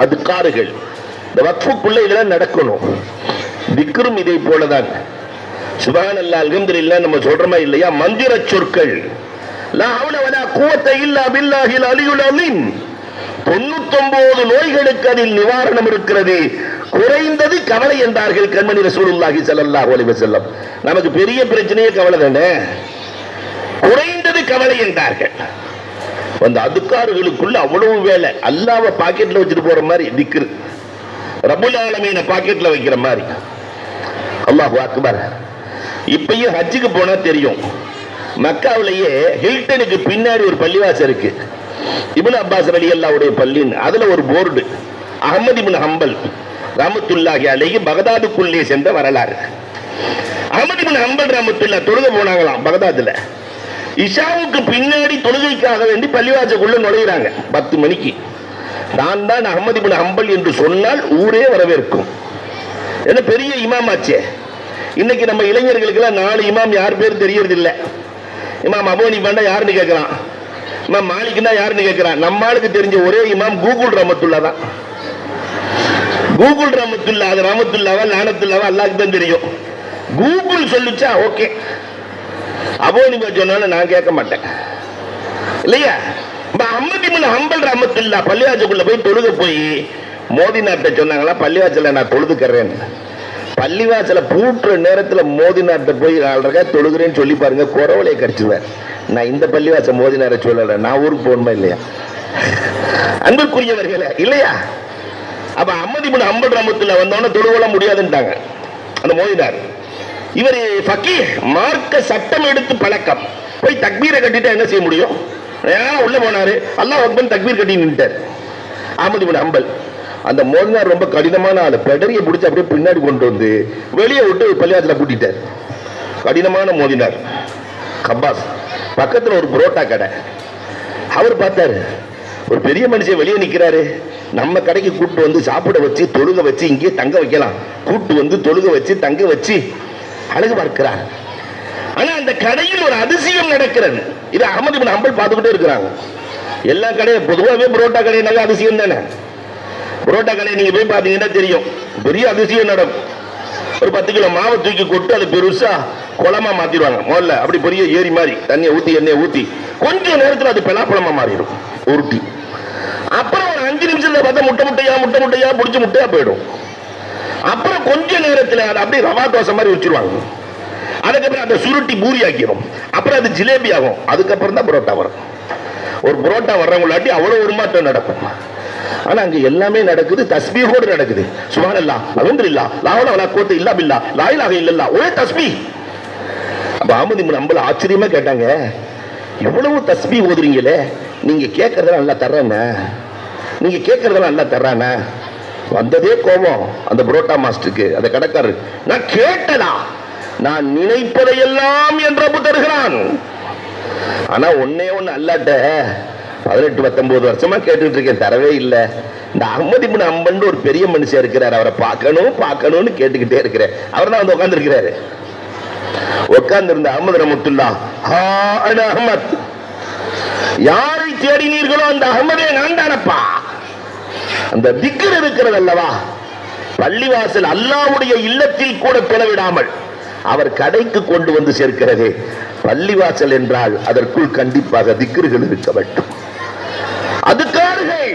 அதுக்காறுகள் இந்த வக்ஃபுக்குள்ள இதெல்லாம் நடக்கணும். திக்ரும் இதை போலதான். சுப்ஹானல்லாஹ் அல்ஹம்துலில்லாஹ் நம்ம சொல்றோமா இல்லையா? மந்திர சொற்கள். லா ஹவ்ல வலா குவத்த இல்லா பில்லாஹில் அலியுல் அலீம். 99 நோய்களுக்கு அதில் நிவாரணம் இருக்கிறது. குறைந்தது கவலை என்றார்கள் கண்மணி ரசூலுல்லாஹி ஸல்லல்லாஹு அலைஹி வஸல்லம். நமக்கு பெரிய பிரச்சனையே கவலை தானே, குறைந்தது கவலை என்றார்கள். அந்த அதுக்காறுகளுக்குள்ள அவ்வளவு வேலை. அல்லாஹ்வை பாக்கெட்ல வச்சுட்டு போற மாதிரி திக்ர், ரப்புல் ஆலமீனை பாக்கெட்ல வைக்கிற மாதிரி. அல்லாஹு அக்பர். இப்பயும் ஹஜ்ஜுக்கு போனா தெரியும், மக்காவிலேயே ஹில்டனுக்கு பின்னாடி ஒரு பள்ளிவாசல் இருக்கு, இப்னு அப்பாஸ் ரலியல்லாஹுடைய பள்ளின்னு. அதுல ஒரு போர்டு, அஹ்மத் இப்னு ஹம்பல் ரஹ்மத்துல்லாஹி அலைஹி பகதாதுக்குள்ளே சென்ற வரலாறு. அஹ்மத் இப்னு ஹம்பல் ரஹ்மத்துல்லாஹ் தொழுக போனாங்களாம் பகதாதுல. இஷாவுக்கு பின்னாடி தொழுகைக்காக வேண்டி பள்ளிவாசலுக்குள்ள நுழையிறாங்க 10 மணிக்கு. நான் தான் அஹ்மத் இப்னு ஹம்பல் என்று சொன்னால் ஊரே வரவேற்கும். என்ன பெரிய இமாம் ஆச்சே. இன்னைக்கு நம்ம இளைஞர்களுக்கு எல்லாம் 4 இமாம் யார் பேர் தெரியறது இல்ல. இமாம் அபூ ஹனீஃபா யாருன்னு கேட்கறான், இமாம் மாலிக்னா யாருன்னு கேட்கறான். நம்ம ஆளுக்கு தெரிஞ்ச ஒரே இமாம் கூகுள் ரஹ்மத்துல்லாஹ் தான். கூகுள் ரஹ்மத்துல்லாஹ், அது ரஹ்மத்துல்லாஹ்வா லானத்துல்லாஹ்வா அல்லாஹ்க்கு தான் தெரியும். கூகுள் சொல்லுச்சா ஓகே, அபூ ஹனீஃபா சொன்னாலும் நான் கேட்க மாட்டேன் இல்லையா? அஹ்மத் இப்னு ஹம்பல் ரஹ்மத்துல்லாஹ் பள்ளிவாசலுக்குள்ள போய் தொழுக போய் மோதினார்ட்ட சொன்னாங்களா, பள்ளிவாசல நான் தொழுதுக்கிறேன். பள்ளிவாசல பூட்டுற நேரத்தில் மோதினார்ட்ட போய் 4 தொழுகிறேன்னு சொல்லி பாருங்க, குறவலையை கடிச்சுவேன். நான் இந்த பள்ளிவாசல் மோதினார சொல்லல, நான் ஊருக்கு போகணுமா இல்லையா? அன்புக்குரியவர்களே இல்லையா? அப்ப அஹ்மத் இப்னு ஹம்பல் ரஹ்மத்துல்லாஹ் வந்தோடனே தொழுவலாம் முடியாதுன்ட்டாங்க அந்த மோதினார். இவர் ஃபக்கீஹ், மார்க்க சட்டம் எடுத்து பழக்கம். போய் தக்பீரை கட்டிட்டா என்ன செய்ய முடியும்? உள்ள போனாரு, அல்லாஹ் அக்பர் தக்பீர் கட்டி நின்ட்டார் அஹ்மத் இப்னு ஹம்பல். அந்த மோதினார் ரொம்ப கடினமான ஆளு, பெடரியை பிடிச்சி அப்படியே பின்னாடி கொண்டு வந்து வெளியே விட்டு பள்ளியாத்துல பூட்டிட்டார். கடினமான மோதினார். கப்பாஸ் பக்கத்துல ஒரு புரோட்டா கடை. அவர் பார்த்தாரு, ஒரு பெரிய மனுஷன் வெளியே நிக்கிறாரு, நம்ம கடைக்கு கூட்டு வந்து சாப்பிட வச்சு தொழுக வச்சு இங்கே தங்க வைக்கலாம், கூட்டு வந்து தொழுக வச்சு தங்க வச்சு அழகு பார்க்கிறார். ஆனா அந்த கடையில் ஒரு அதிசயம் நடக்கிறது. இது அஹ்மத் இப்னு ஹம்பல் பார்த்துக்கிட்டே இருக்கிறாங்க. எல்லா கடையும் பொதுவாகவே புரோட்டா கடையினால அதிசயம் தானே. புரோட்டா கடையை நீங்க போய் பாத்தீங்கன்னா தெரியும், பெரிய அதிசயம் நடக்கும். ஒரு 10 கிலோ மாவை தூக்கி கொட்டு அதை பெருசா குளமா மாத்திடுவாங்க. முதல்ல அப்படி பெரிய ஏரி மாதிரி தண்ணியை ஊத்தி எண்ணெயை ஊத்தி கொஞ்ச நேரத்தில் அது பலாப்பழமா மாறிடும் உருட்டி. அப்புறம் ஒரு 5 நிமிஷத்துல பார்த்தா முட்டை முட்டையா பிடிச்சி முட்டையா போயிடும். அப்புறம் கொஞ்ச நேரத்தில் அதை அப்படியே ரவா தோசை மாதிரி வச்சிருவாங்க. அதுக்கப்புறம் அதை சுருட்டி பூரி ஆக்கிடும். அப்புறம் அது ஜிலேபி ஆகும். அதுக்கப்புறம் தான் புரோட்டா வரும். ஒரு புரோட்டா வர்றவங்களாட்டி அவ்வளவு ஒரு மாற்றம் நடக்கும். ஆனா அங்க எல்லாமே நடக்குது, தஸ்பீஹோடு நடக்குது. சுப்ஹானல்லாஹ், அல்ஹம்துலில்லாஹ், லா ஹவ்ல வலா குவத்த இல்லா பில்லாஹ், லா இலாஹா இல்லல்லாஹ், ஒரே தஸ்பீஹ். அப்ப அஹ்மத் இப்னு ஹம்பல் ஆச்சரியமா கேட்டாங்க, எவ்வளவு தஸ்பீஹ் ஓதுறீங்களே, நீங்க கேட்கறதெல்லாம் நல்லா தர்றானே, நீங்க கேட்கறதெல்லாம் நல்லா தர்றானே. வந்ததே கோபம் அந்த புரோட்டா மாஸ்டருக்கு, அந்த கடைக்காரர். நான் கேட்டதா, நான் நினைப்பதையெல்லாம் என் ரப்பு தருகிறான். ஆனா ஒன்னே ஒண்ணு அல்லாட்ட 18-19 வருஷமா கேட்டுட்டு இருக்கேன், தரவே இல்லை. இந்த அஹ்மத் இப்னு ஹம்பல் ஒரு பெரிய மனுஷன் இருக்கிறார், அவரை பார்க்கணும்னு கேட்டுக்கிட்டே இருக்கிறேன். அவர் தான் வந்து உட்கார்ந்து இருக்கிறாரு. உட்கார்ந்து இருந்த அஹ்மத் ரஹ்மத்துல்லாஹ், அஹ்மத், யாரை தேடினீர்களோ அந்த அஹ்மதே நான் தானப்பா. அந்த திக்ர் இருக்கிறது அல்லவா, பள்ளிவாசல் அல்லாஹ்வுடைய இல்லத்தில் கூட தொலைவிடாமல் அவர் கடைக்கு கொண்டு வந்து சேர்க்கிறது. பள்ளிவாசல் என்றால் அதற்குள் கண்டிப்பாக திக்ர்கள் இருக்க வேண்டும். அதுக்கார்கள்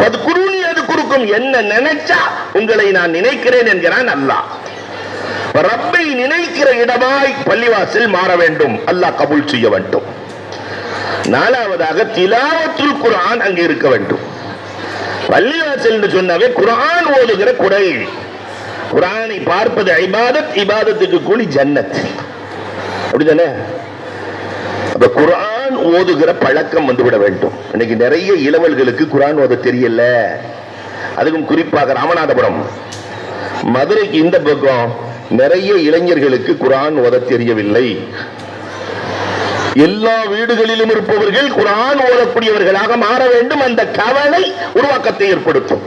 அது குருணி, அது குறுக்கும், என்ன நினைச்சா உங்களை நான் நினைக்கிறேன் என்கிறான் அல்லாஹ். ரப்பை நினைக்கிற இடமாய் பள்ளிவாசல் மாற வேண்டும், அல்லாஹ் கபூல் செய்ய வேண்டும். நாலாவதாக திலாவத்துல் குர்ஆன் அங்கே இருக்க வேண்டும். பள்ளிவாசல் என்று சொன்னாவே குர்ஆன் ஓதுகிற குடை. குர்ஆனை பார்ப்பது இபாதத், இபாதத்துக்கு கூலி ஜன்னத். அப்படிதானே? அப்ப குர்ஆன் ஓதுகிற பழக்கம் வந்துவிட வேண்டும். இன்னைக்கு நிறைய இளவல்களுக்கு குர்ஆன் ஓத தெரியல. அதுவும் குறிப்பாக ராமநாதபுரம், மதுரைக்கு இந்த பக்கம் நிறைய இளைஞர்களுக்கு குர்ஆன் ஓத தெரியவில்லை. எல்லா வீடுகளிலும் இருப்பவர்கள் குர்ஆன் ஓதக்கூடியவர்களாக மாற வேண்டும். அந்த கவலை உருவாக்கத்தை ஏற்படுத்தும்.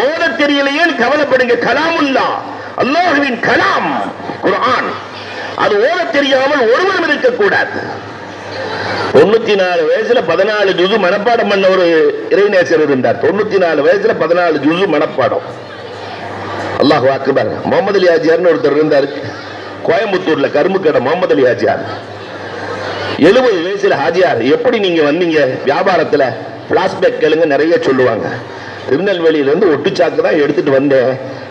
ஓத தெரியலையே கவலைப்படுங்க. கலாமுல்லா, அல்லாஹ்வின் கலாம் குர்ஆன், அது ஓத தெரியாமல் ஒருவரும் இருக்கக்கூடாது. 94 வயசுல 14 ஜுஸு மனப்பாடம் பண்ண ஒரு இறைநேசர் இருந்தார். 94 வயசுல 14 ஜுஸு மனப்பாடம். அல்லாஹு அக்பர். முகமது அலி ஹாஜியார்னு ஒருத்தர் இருந்தார் கோயம்புத்தூர்ல, கரும்பு கடை முகமது அலி ஹாஜியார். 70 வயசுல ஹாஜியார், எப்படி நீங்க வந்தீங்க வியாபாரத்துல, பிளாஸ்பேக் கேளுங்க, நிறைய சொல்லுவாங்க. திருநெல்வேலியில இருந்து ஒட்டுச்சாக்கு தான் எடுத்துட்டு வந்தேன்.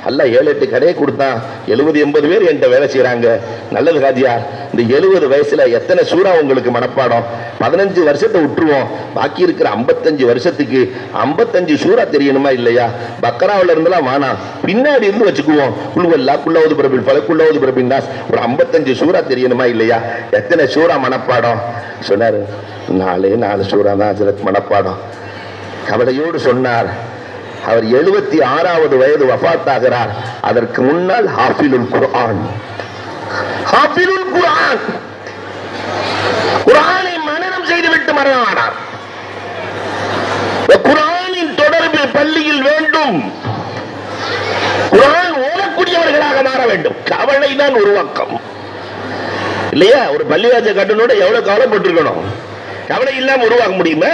அல்ல 7-8 கடையை கொடுத்தான். 70-80 பேர் என்கிட்ட வேலை செய்யறாங்க. நல்லது ஹாஜியார், இந்த 70 வயசுல எத்தனை சூறா உங்களுக்கு மனப்பாடம்? 15 வருஷத்தை விட்டுருவோம், பாக்கி இருக்கிற 55 வருஷத்துக்கு 55 சூறா தெரியணுமா இல்லையா? பக்கராவில இருந்தெல்லாம் வேணாம், பின்னாடி இருந்து வச்சுக்குவோம். குல்வல்லா, குல்லாவது பிரபில் பல, குல்லாவது பிரபின் நாஸ், ஒரு 55 சூறா தெரியணுமா இல்லையா? எத்தனை சூறா மனப்பாடம்? சொன்னாரு, 4 சூறா தான் ஹஜ்ரத் மனப்பாடம். கவலையோடு சொன்னார். அவர் 76வது வயது வஃபாத் ஆகிறார். அதற்கு முன்னால் ஹாஃபிலுல் குர்ஆன், ஹாஃபிலுல் குர்ஆன், குர்ஆனை மனனம் செய்துவிட்டு மரணமானார். குர்ஆனின் தொடர்பு பள்ளியில் வேண்டும். குர்ஆன் ஓதக்கூடியவர்களாக மாற வேண்டும். கவலைதான் உருவாக்கம் இல்லையா? ஒரு பள்ளிவாசல் கட்டணோட எவ்வளவு கவலைப்பட்டிருக்கணும். கவலை இல்லாம உருவாக்க முடியுமா?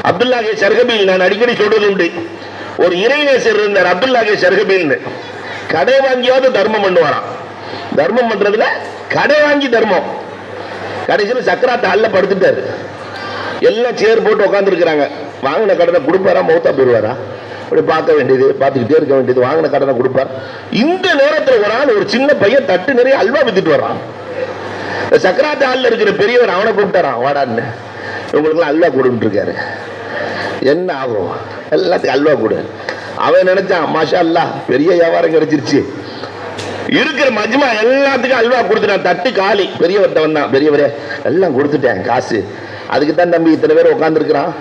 அப்துல்லாஹே ஷர்ஹபீல், நான் அடிக்கடி சொல்றது உண்டு, ஒரு இறைநேசர் இருந்தார் அப்துல்லாஹே ஷர்ஹபீல்னு. கடை வாங்கியாவது தர்மம் பண்ணுவாராம். தர்மம் பண்றதுல கடை வாங்கி தர்மம். கடைசியில் சக்கராத்த ஹால்ல படுத்துட்டாரு. எல்லாம் சேர் போட்டு உட்கார்ந்து இருக்கிறாங்க. வாங்கின கடனை கொடுப்பாரா, மௌத்தா போயிடுவாரா? அப்படி பார்க்க வேண்டியது, பார்த்துக்கிட்டே இருக்க வேண்டியது. வாங்கின கடனை கொடுப்பார். இந்த நேரத்தில் ஒரு ஆள், ஒரு சின்ன பையன் தட்டு நிறைய அல்வா வித்துட்டு வர்றான். சக்கராத்த ஹால்ல இருக்கிற பெரியவர் அவனை கூப்பிட்டாரான், வாடான்னு, உங்களுக்கு அல்வா கொடுத்துட்டு இருக்காரு. என்ன ஆகும்? எல்லாத்துக்கும் அல்வா கொடு. அவன் நினைச்சான், மாஷா அல்லாஹ் பெரிய வியாபாரம் கிடைச்சிருச்சு, இருக்கிற மஜ்மா எல்லாத்துக்கும் அல்வா கொடுத்துட்டான். தட்டு காலி. பெரியவர்கிட்ட வந்தான், பெரியவரே எல்லாம் கொடுத்துட்டேன் காசு. அதுக்கு தான் தம்பி இத்தனை பேர் உட்கார்ந்து இருக்கிறான்.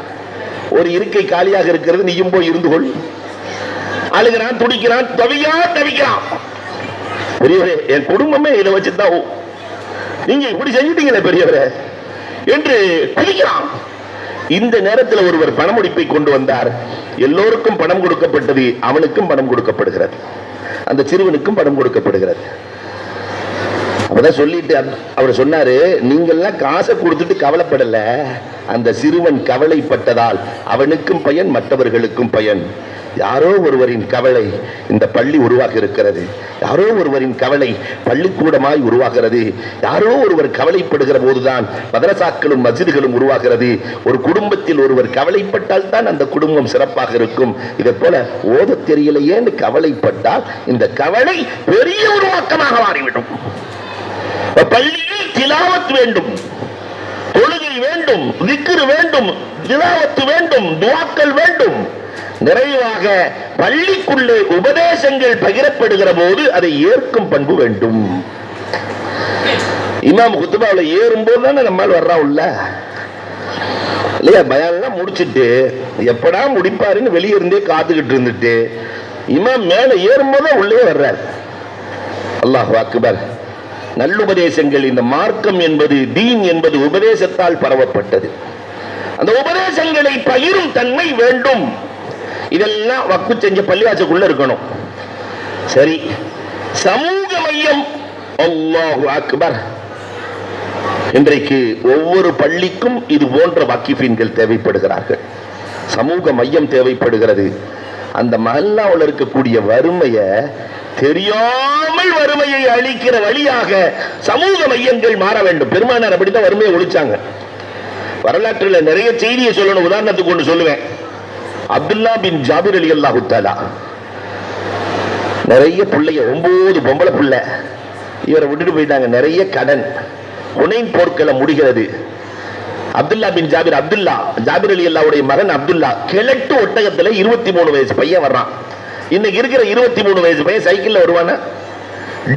ஒரு இருக்கை காலியாக இருக்கிறது, நீயும் போய் இருந்து கொள். அழுகிறான், துடிக்கிறான், தவிக்கிறான். பெரியவரே, என் குடும்பமே இதை வச்சுதான், நீங்க இப்படி செஞ்சிட்டீங்களே பெரியவரே என்று குதிக்கிறான். இந்த நேரத்தில் ஒருவர் பணமுடிப்பை கொண்டு வந்தார். எல்லோருக்கும் பணம் கொடுக்கப்பட்டது, அவனுக்கும் பணம் கொடுக்கப்படுகிறது, அந்த சிறுவனுக்கும் பணம் கொடுக்கப்படுகிறது. அப்பதான் சொல்லிட்டு அவர் சொன்னாரு, நீங்கள்லாம் காசை கொடுத்துட்டு கவலைப்படல, அந்த சிறுவன் கவலைப்பட்டதால் அவனுக்கும் பயன், மற்றவர்களுக்கும் பயன். யாரோ ஒருவரின் கவலை இந்த பள்ளி உருவாக இருக்கிறது, யாரோ ஒருவரின் கவலை பள்ளிக்கூடமாய் உருவாகிறது, யாரோ ஒருவர் கவலைப்படுகிற போதுதான் மதரசாக்களும் மஸ்ஜிதுகளும் உருவாகிறது. ஒரு குடும்பத்தில் ஒருவர் கவலைப்பட்டால் தான் அந்த குடும்பம் சிறப்பாக இருக்கும். இதை போல ஓத தெரியலையேன்னு கவலைப்பட்டால் இந்த கவலை பெரிய உருவாக்கமாக மாறிவிடும். பள்ளியில் திலாவத் வேண்டும், தொழுகை வேண்டும், திக்ர் வேண்டும், திலாவத் வேண்டும், துஆக்கள் வேண்டும். நிறைவாக பள்ளிக்குள்ளே உபதேசங்கள் பகிரப்படுகிற போது அதை ஏற்கும் பண்பு வேண்டும். இமாம் குத்துபாவில் ஏறும்போது தானே நம்மால் வர்றா உள்ள இல்லையா? பயானெல்லாம் முடிச்சுட்டு எப்படா முடிப்பாருன்னு வெளியே இருந்தே காத்துக்கிட்டு இருந்துட்டு இமாம் மேல ஏறும்போது உள்ளே வர்றார். அல்லாஹ் அக்பர். நல்லுபதேசங்கள், இந்த மார்க்கம் என்பது, தீன் என்பது உபதேசத்தால் பரவப்பட்டது. அந்த உபதேசங்களை பகிரும் தன்மை வேண்டும். இதெல்லாம் வக்கு செஞ்ச பள்ளிவாசலுக்குள்ள இருக்கணும். சரி, சமூக மையம். அல்லாஹு அக்பர். இன்றைக்கு ஒவ்வொரு பள்ளிக்கும் இது போன்ற வக்கீஃபீன்கள் தேவைப்படுகிறார்கள். சமூக மையம் தேவைப்படுகிறது. அந்த மஹல்லாவில் இருக்கக்கூடிய வறுமையை, தெரியாமல் வறுமையை அழிக்கிற வழியாக சமூக மையங்கள் மாற வேண்டும். பெருமானார் அப்படித்தான் வறுமையை ஒழிச்சாங்க. வரலாற்றில் நிறைய செய்தியை சொல்லணும். உதாரணத்துக்கு ஒன்று சொல்லுவேன். அப்துல்லா பின் ஜாபிர் ரலியல்லாஹு தஆலா நிறைய பிள்ளைய, 9 பொம்பளை பிள்ளை, இவரை விட்டுட்டு போயிட்டாங்க. நிறைய கடன். ஹுனைன் போர்க்களம் முடிகிறது. அப்துல்லா பின் ஜாபிர், அப்துல்லா ஜாபிர் ரலியல்லாஹுடைய மகன் அப்துல்லா, கிழட்டு ஒட்டகத்துல 23 வயசு பையன் வர்றான். இன்னைக்கு இருக்கிற 23 வயசு பையன் சைக்கிள்ல வருவானா?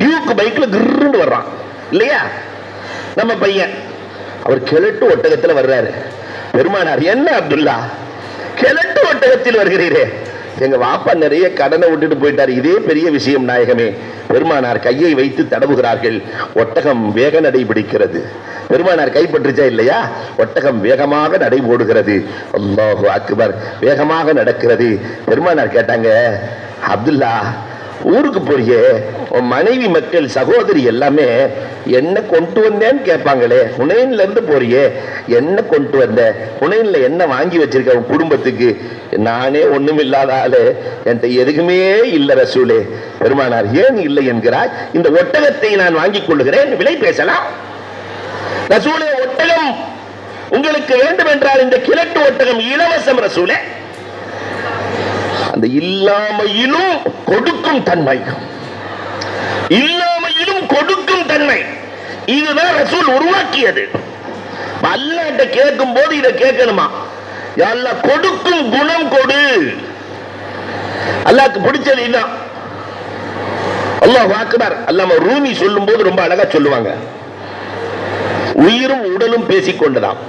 டியூக் பைக்ல கிருன்னு வர்றான் இல்லையா? நம்ம பையன் அவர் கிழட்டு ஒட்டகத்துல வர்றாரு. பெருமானார், என்ன அப்துல்லா கிழட்டு ஒட்டகத்தில் வருகிறீரே? எங்க வாப்பா நிறைய கடனை விட்டுட்டு போயிட்டார். இதே பெரிய விஷயம் நாயகமே. பெருமானார் கையை வைத்து தடவுகிறார்கள். ஒட்டகம் வேக நடை பிடிக்கிறது. பெருமானார் கைப்பற்றுச்சா இல்லையா? ஒட்டகம் வேகமாக நடை போடுகிறது. அல்லாஹு அக்பர். வேகமாக நடக்கிறது. பெருமானார் கேட்டாங்க, அப்துல்லா ஊருக்கு போறியே, உன் மனைவி மக்கள் சகோதரி எல்லாமே என்ன கொண்டு வந்தேன்னு கேட்பாங்களே, ஹுனைன்ல இருந்து போறியே என்ன கொண்டு வந்த, ஹுனைன்ல என்ன வாங்கி வச்சிருக்க உன் குடும்பத்துக்கு? நானே ஒண்ணும் இல்லாத ஆளு, என்கிட்ட எதுக்குமே இல்ல ரசூலே. பெருமானார், ஏன் இல்லை என்கிறாய்? இந்த ஒட்டகத்தை நான் வாங்கிக் கொள்ளுகிறேன், விலை பேசலாம். ரசூலே, ஒட்டகம் உங்களுக்கு வேண்டும் என்றால் இந்த கிழட்டு ஒட்டகம் இலவசம் ரசூலே. அந்த இல்லாமையிலும் கொடுக்கும் தன்மை, இல்லாமையிலும் கொடுக்கும் தன்மை, இதுதான் ரசூல் உருவாக்கியது. அல்லாஹ்ட்ட கேட்கும் போது இதை கேட்கணுமா? யா அல்லாஹ், கொடுக்கும் குணம் கொடு. அல்லாஹ்க்கு பிடிச்சது இதுதான். அல்லாஹ் அக்பர். அல்லாம ரூமி சொல்லும் போது ரொம்ப அழகா சொல்லுவாங்க, உயிரும் உடலும் பேசிக்கொண்டதாம்.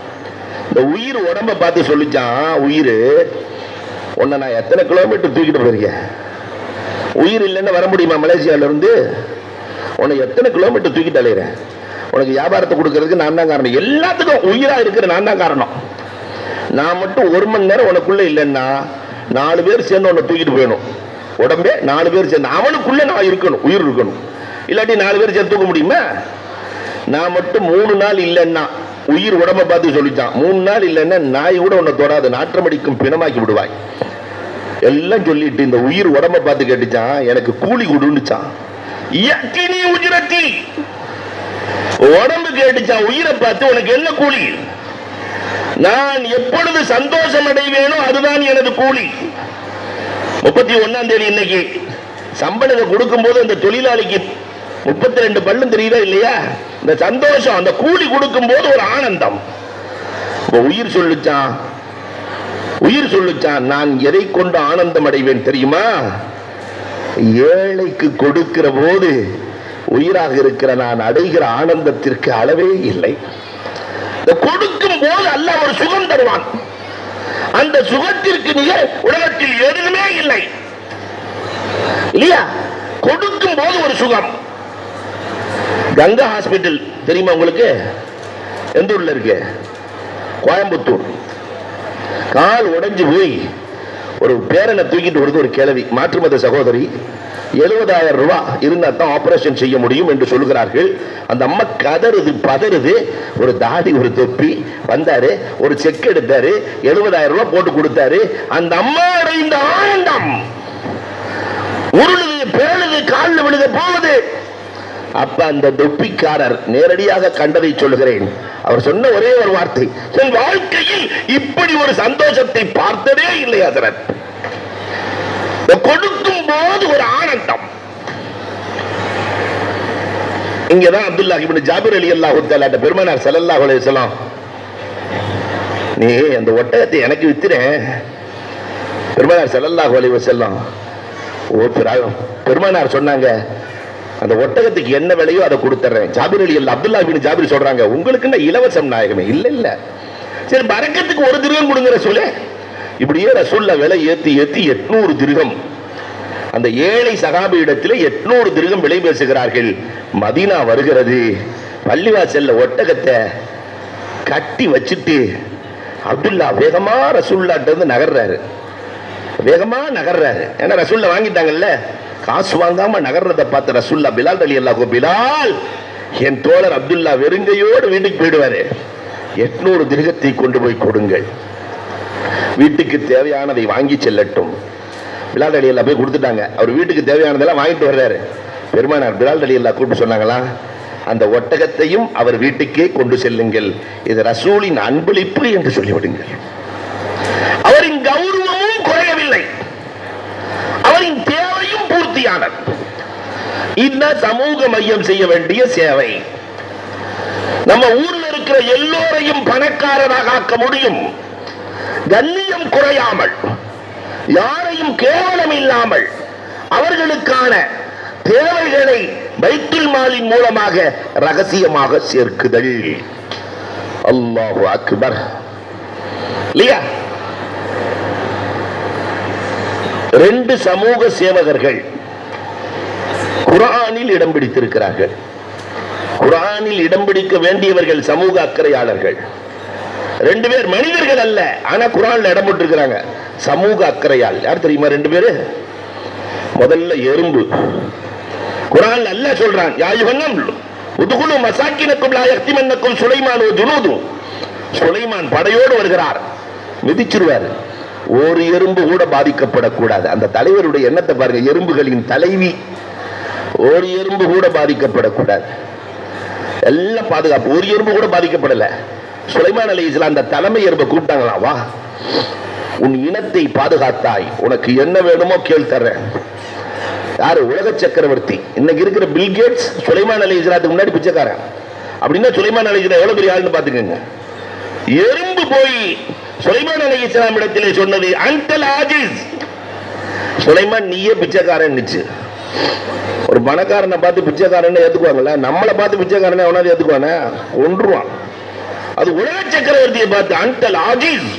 இந்த உயிர் உடம்ப பார்த்து சொல்லிச்சான், உயிர் உன்னை நான் எத்தனை கிலோமீட்டர் தூக்கிட்டு போயிருக்கேன், உயிர் இல்லைன்னு வர முடியுமா? மலேசியால இருந்து உன்னை எத்தனை கிலோமீட்டர் தூக்கிட்டு அலையிறேன், உனக்கு வியாபாரத்தை கொடுக்கறதுக்கு நான் தான் காரணம், எல்லாத்துக்கும் உயிரா இருக்கிற நான் தான் காரணம். நான் மட்டும் 1 மணி நேரம் உனக்குள்ள இல்லைன்னா 4 பேர் சேர்ந்து உன்னை தூக்கிட்டு போயிடணும். உடம்பே 4 பேர் சேர்ந்து, அவனுக்குள்ள நான் இருக்கணும், உயிர் இருக்கணும். இல்லாட்டி 4 பேர் சேர்ந்து தூக்க முடியுமா? நான் மட்டும் 3 நாள் இல்லைன்னா, உயிர் உடம்ப பார்த்து சொல்லிச்சான், 3 நாள் இல்லைன்னா நாய் கூட உன்னை தொடாது, நாற்றமடிக்கும் பிணமாக்கி விடுவாய். எல்லாம் சொல்லிட்டு இந்த உயிர் உடம்ப பார்த்து கேட்டுச்சான், எனக்கு கூலி கொடுன்னுச்சான். உடம்பு கேட்டுச்சான் உயிரை பார்த்து, உனக்கு என்ன கூலி? நான் எப்பொழுது சந்தோஷம் அடைவேனோ அதுதான் எனது கூலி. 31ஆம் தேதி இன்னைக்கு சம்பளத்தை கொடுக்கும் போது அந்த தொழிலாளிக்கு 32 பல்லும் தெரியுதா இல்லையா? இந்த சந்தோஷம், அந்த கூலி கொடுக்கும் போது ஒரு ஆனந்தம். உயிர் சொல்லுச்சான், உயிர் சொல்லுச்சான், நான் எதை கொண்டு ஆனந்தம் அடைவேன் தெரியுமா? ஏழைக்கு கொடுக்கிற போது உயிராக இருக்கிற நான் அடைகிற ஆனந்தத்திற்கு அளவே இல்லை. கொடுக்கும் போது அல்லாஹ் ஒரு சுகம் தருவான். அந்த சுகத்திற்கு நிகர் உலகத்தில் எதுவுமே இல்லை இல்லையா? கொடுக்கும் போது ஒரு சுகம். கங்கா ஹாஸ்பிட்டல் தெரியுமா உங்களுக்கு? எந்த ஊர்ல இருக்கு? கோயம்புத்தூர். கால் உடைஞ்சு போய் ஒரு பேரனை தூக்கிட்டு வருது ஒரு கிழவி, மாற்று மத சகோதரி. 70,000 ரூபாய் இருந்தா தான் ஆபரேஷன் செய்ய முடியும் என்று சொல்கிறார்கள். அந்த அம்மா கதறுது பதறுது. ஒரு தாடி ஒரு தொப்பி வந்தாரு, ஒரு செக் எடுத்தாரு, 70,000 ரூபாய் போட்டு கொடுத்தாரு. அந்த அம்மா அடைந்த ஆனந்தம் உருளுது, பேழுது, காலில் விழுத போகுது. அப்ப அந்த தொப்பிக்காரர் நேரடியாக கண்டதை சொல்லுகிறேன். அவர் சொன்ன ஒரே ஒரு வார்த்தை, என் வாழ்க்கையில் இப்படி ஒரு சந்தோஷத்தை பார்த்ததே இல்லை ஹஜ்ரத். கொடுக்கும் போது ஒரு ஆனந்தம். இங்கதான் அப்துல்லாஹ் இப்னு ஜாபிர் ரலியல்லாஹு தஆலா பெருமானார் ஸல்லல்லாஹு அலைஹி வஸல்லம், நீ அந்த ஒட்டகத்தை எனக்கு வித்துறேன். பெருமானார் ஸல்லல்லாஹு அலைஹி வஸல்லம் பெருமானார் சொன்னாங்க, அந்த ஒட்டகத்துக்கு என்ன விலையோ அதை கொடுத்துறேன். ஜாபிர் ரலியல்லாஹு அப்துல்லாஹ் இப்னு ஜாபிர் சொல்றாங்க, உங்களுக்கு இலவசம் நாயகமே. இல்ல இல்ல, சரி பரக்கத்துக்கு ஒரு திரகம் கொடுங்க ரசூலே. இப்படியே ரசூல்ல விலை ஏத்தி ஏத்தி 800 திரகம் அந்த ஏழை சகாபி இடத்துல 800 திரகம் விலை பேசுகிறார்கள். மதீனா வருகிறது. பள்ளிவாசல்ல ஒட்டகத்தை கட்டி வச்சுட்டு அப்துல்லா வேகமா ரசூல்லாட்ட இருந்து நகர்றாரு. வேகமா நகர்றாரு. ஏன்னா ரசூல்ல வாங்கிட்டாங்கல்ல, காசு வாங்காம நகர்றதை பார்த்த ரசூல்லா பிலால் ரலியல்லாஹு, பிலால் என் தோழர் அப்துல்லா வெறுங்கையோடு வீட்டுக்கு போயிடுவாரு, 800 திரகத்தை கொண்டு போய் கொடுங்கள், வீட்டுக்கு தேவையானதை வாங்கி செல்லட்டும். பிலால் ரலியல்லாஹு போய் கொடுத்துட்டாங்க. அவர் வீட்டுக்கு தேவையானதெல்லாம் வாங்கிட்டு வர்றாரு. பெருமானார் பிலால் ரலியல்லாஹு கூப்பிட்டு சொன்னாங்களா, அந்த ஒட்டகத்தையும் அவர் வீட்டுக்கே கொண்டு செல்லுங்கள், இது ரசூலின் அன்பளிப்பு என்று சொல்லிவிடுங்கள். அவரின் கௌரவமும் குறையவில்லை, அவரின் தேவையும் பூர்த்தியானது. இந்த சமூக மையம் செய்ய வேண்டிய சேவை. நம்ம ஊர்ல இருக்கிற எல்லோரையும் பணக்காரராக ஆக்க முடியும், கண்ணியம் குறையாமல், யாரையும் கேவலம் இல்லாமல். அவர்களுக்கான தேவைகளை பைத்துல் மாலின் மூலமாக ரகசியமாக சேர்க்குதல். அல்லாஹு அக்பர். இல்லையா? 2 சமூக சேவகர்கள் குர்ஆனில் இடம் பிடித்திருக்கிறார்கள். குர்ஆனில் இடம் பிடிக்க வேண்டியவர்கள் சமூக அக்கறையாளர்கள். 2 பேர் மனிதர்கள் அல்ல, ஆனா குர்ஆன்ல இடம் போட்டிருக்கிறாங்க. சமூக அக்கறையால் யார் தெரியுமா? 2 பேரு. முதல்ல எறும்பு. குர்ஆன்ல அல்லாஹ் சொல்றான், யா அய்யுஹன் உதுகுலு மசாக்கினக்கும் லா யக்திமன்னக்கும் சுலைமான் வ ஜுனூது. சுலைமான் படையோடு வருகிறார், மிதிச்சிருவார். ஒரு எறும்பு கூட பாதிக்கப்படக்கூடாது. அந்த தலைவருடைய எண்ணத்தை பாருங்க, எறும்புகளின் தலைவி. ஒரு எறும்பு கூட பாதிக்கப்படக்கூடாது, எல்லாம் பாதுகாப்பு. ஒரு எறும்பு கூட பாதிக்கப்படல. சுலைமான் அலைஹிஸ்ஸலாம் அந்த தலைமை எறும்பை கூப்பிட்டாங்களா, வா உன் இனத்தை பாதுகாத்தாய், உனக்கு என்ன வேணுமோ கேள் தர்றேன். யாரு? உலக சக்கரவர்த்தி. இன்னைக்கு இருக்கிற பில் கேட்ஸ் சுலைமான் அலைஹிஸ்ஸலாத்துக்கு முன்னாடி பிச்சைக்காரன். அப்படின்னா சுலைமான் அலைஹிஸ்ஸலாம் எவ்வளவு பெரிய ஆளுன்னு பாத்துக்கங்க. எறும்பு போய் சுலைமான் அலைஹிஸ்ஸலாம் இடத்திலே சொன்னது, அன்டல் ஆஜிஸ், சுலைமான் நீயே பிச்சைக்காரன். ஒரு பணக்காரனை பார்த்து பிச்சைக்காரன் ஏத்துக்குவாங்கல்ல, நம்மளை பார்த்து பிச்சைக்காரனை எவனாவது ஏத்துக்குவானே? ஒன்றுவான். அது உலக சக்கரவர்த்தியை பார்த்து அன்டல் ஆஜிஸ்.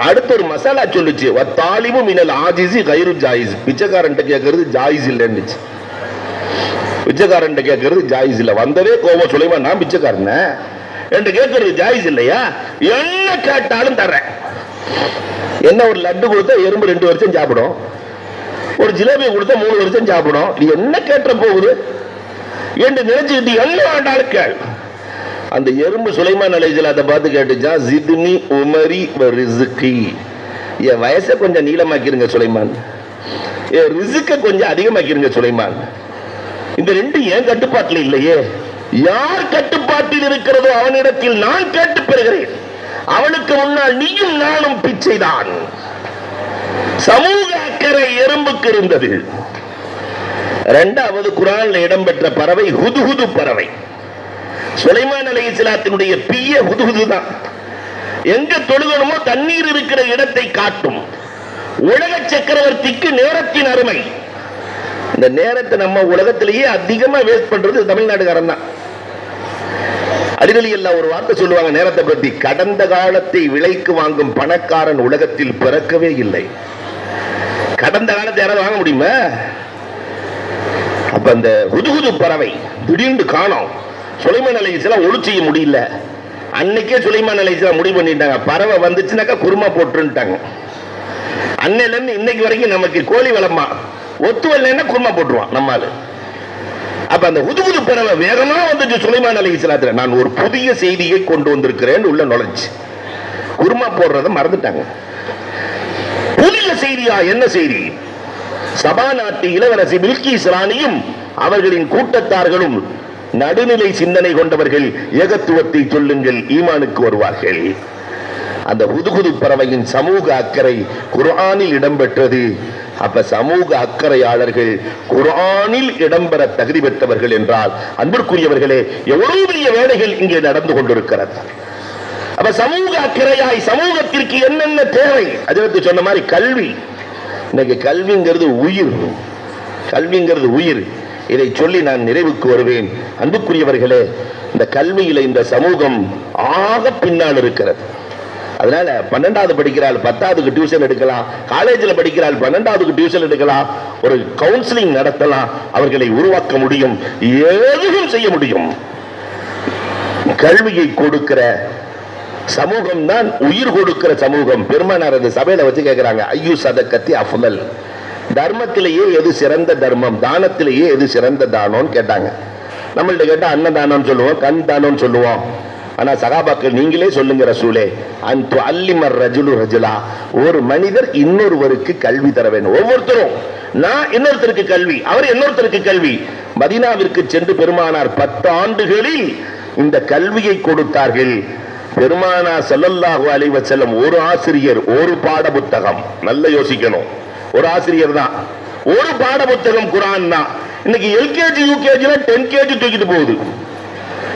அடுத்து ஒரு மசாலா சொல்லுச்சு, வத்தாலிபு மினல் ஆஜிஸி கைரு ஜாயிஸ். பிச்சைக்காரன் கேட்கறது ஜாயிஸ் இல்லைன்னு. பிச்சைக்காரன் கேட்கறது ஜாயிஸ் இல்லை. வந்ததே கோபம் சுலைமான், நான் பிச்சைக்காரன் என்று கேட்கறது ஜாயிஸ் இல்லையா? என்ன கேட்டாலும் தர்றேன். என்ன ஒரு லட்டு கொடுத்தா எறும்பு 2 வருஷம் சாப்பிடும், ஒரு ஜிலேபி கொடுத்தா 3 வருஷம் சாப்பிடும். நீ என்ன கேட்ட போகுது என்று நினைச்சுக்கிட்டு என்ன வேண்டாலும் கேள். அந்த எறும்பு சுலைமான் அலைஹிஸ்ஸலாத்தை பார்த்து கேட்டுச்சா, ஜித்னி உமரி வ ரிஸ்கி. என் வயசை கொஞ்சம் நீளமாக்கிருங்க சுலைமான், என் ரிஸ்கை கொஞ்சம் அதிகமாக்கிருங்க சுலைமான். இந்த 2 ஏன் கட்டுப்பாட்டில் இல்லையே? யார் கட்டுப்பாட்டில் இருக்கிறதோ அவனிடத்தில் நான் கேட்டு பெறுகிறேன். அவனுக்கு முன்னால் நீயும் நானும் பிச்சைதான். சமூக அக்கறை எறும்புக்கு இருந்தது. 2வது குர்ஆன்ல இடம்பெற்ற பறவை ஹுதுஹுது பறவை. சுலைமான் அலைஹிஸ்ஸலாத்தினுடைய பிய ஹுதுஹுது தான். எங்க தொழுகணுமோ தண்ணீர் இருக்கிற இடத்தை காட்டும். உலக சக்கரவர்த்திக்கு நேரத்தின் அருமை. இந்த நேரத்தை நம்ம உலகத்திலேயே அதிகமா வேஸ்ட் பண்றது தமிழ்நாடுகாரன் தான். அலிரலியல்லாஹு ஒரு வார்த்தை சொல்லுவாங்க நேரத்தை பத்தி, கடந்த காலத்தை விலைக்கு வாங்கும் பணக்காரன் உலகத்தில் பிறக்கவே இல்லை. கடந்த காலத்தை யாராவது வாங்க முடியுமா? அப்ப அந்த ஹுதுஹுது பறவை திடீர்னு காணோம். சுலைமான் அலைஹிஸ்ஸலாம் ஒளி செய்ய முடியல. அன்னைக்கே சுலைமான் அலைஹிஸ்ஸலாம் முடிவு பண்ணிட்டாங்க, பறவை வந்துச்சுனாக்கா குருமா போட்டுட்டாங்க. அன்னையில இருந்து இன்னைக்கு வரைக்கும் நமக்கு கோழி வளமா ஒத்து வரலன்னா குருமா போட்டுருவான் நம்மால். அப்ப அந்த ஹுதுஹுது பறவை வேகமா வந்துச்சு சுலைமான் அலைஹிஸ்ஸலாத்துல. நான் ஒரு புதிய செய்தியை கொண்டு வந்திருக்கிறேன் உள்ள நுழைஞ்சு குருமா போடுறத மறந்துட்டாங்க. புதிய செய்தியா? என்ன செய்தி? சபா நாட்டு இளவரசி பில்கிஸ் ராணியும் அவர்களின் கூட்டத்தார்களும் நடுநிலை சிந்தனை கொண்டவர்கள், ஏகத்துவத்தை சொல்லுங்கள், ஈமானுக்கு வருவார்கள். அந்த ஹுதுஹுது பறவையின் சமூக அக்கறை குர்ஆனில் இடம்பெற்றது. அப்ப சமூக அக்கறையாளர்கள் குர்ஆனில் இடம்பெற தகுதி பெற்றவர்கள் என்றால் அன்பிற்குரியவர்களே, எவ்வளவு பெரிய வேலைகள் இங்கே நடந்து கொண்டிருக்கிறது. அப்ப சமூக அக்கறையாய் சமூகத்திற்கு என்னென்ன தேவை? அதில் சொன்ன மாதிரி கல்வி. இன்னைக்கு கல்விங்கிறது உயிர், கல்விங்கிறது உயிர். இதை சொல்லி நான் நிறைவுக்கு வருவேன். அன்புக்குரியவர்களே, இந்த கல்வியில இந்த சமூகம் ஆக பின்னால் இருக்கிறது. அதனால 12வது படிக்கிறாள் 10வது டியூஷன் எடுக்கலாம், காலேஜில் படிக்கிறாள் 12வது டியூஷன் எடுக்கலாம், ஒரு கவுன்சிலிங் நடத்தலாம், அவர்களை உருவாக்க முடியும், எதுவும் செய்ய முடியும். கல்வியை கொடுக்கிற சமூகம் தான் உயிர் கொடுக்கிற சமூகம். பெருமானார் அந்த சபையில வச்சு கேட்கிறாங்க, ஐயு சதக்கத்தி அஃதல், தர்மத்திலேயே எது சிறந்த தர்மம், தானத்திலேயே எது சிறந்த தானம்னு கேட்டாங்க. நம்மள்ட்ட கேட்டா அன்னதானம் சொல்லுவோம், கண் தானம் சொல்லுவோம். ஆனா சகாபாக்கள் நீங்களே சொல்லுங்க ரசூலே, அன்து அல்லிமர் ரஜுலு ரஜுலா, ஒரு மனிதர் இன்னொருவருக்கு கல்வி தர வேண்டும். ஒவ்வொருத்தரும், நான் இன்னொருத்தருக்கு கல்வி, அவர் இன்னொருத்தருக்கு கல்வி. மதீனாவிற்கு சென்று பெருமானார் 10 ஆண்டுகளில் இந்த கல்வியை கொடுத்தார்கள். பெருமானார் ஸல்லல்லாஹு அலைஹி வஸல்லம் ஒரு ஆசிரியர் ஒரு பாட புத்தகம். நல்ல யோசிக்கணும், ஒரு ஆசிரியர் தான், ஒரு பாட புத்தகம் குர்ஆன் தான். இன்னைக்கு எல்கேஜி யூகேஜில 10 கேஜி தூக்கிட்டு போகுது.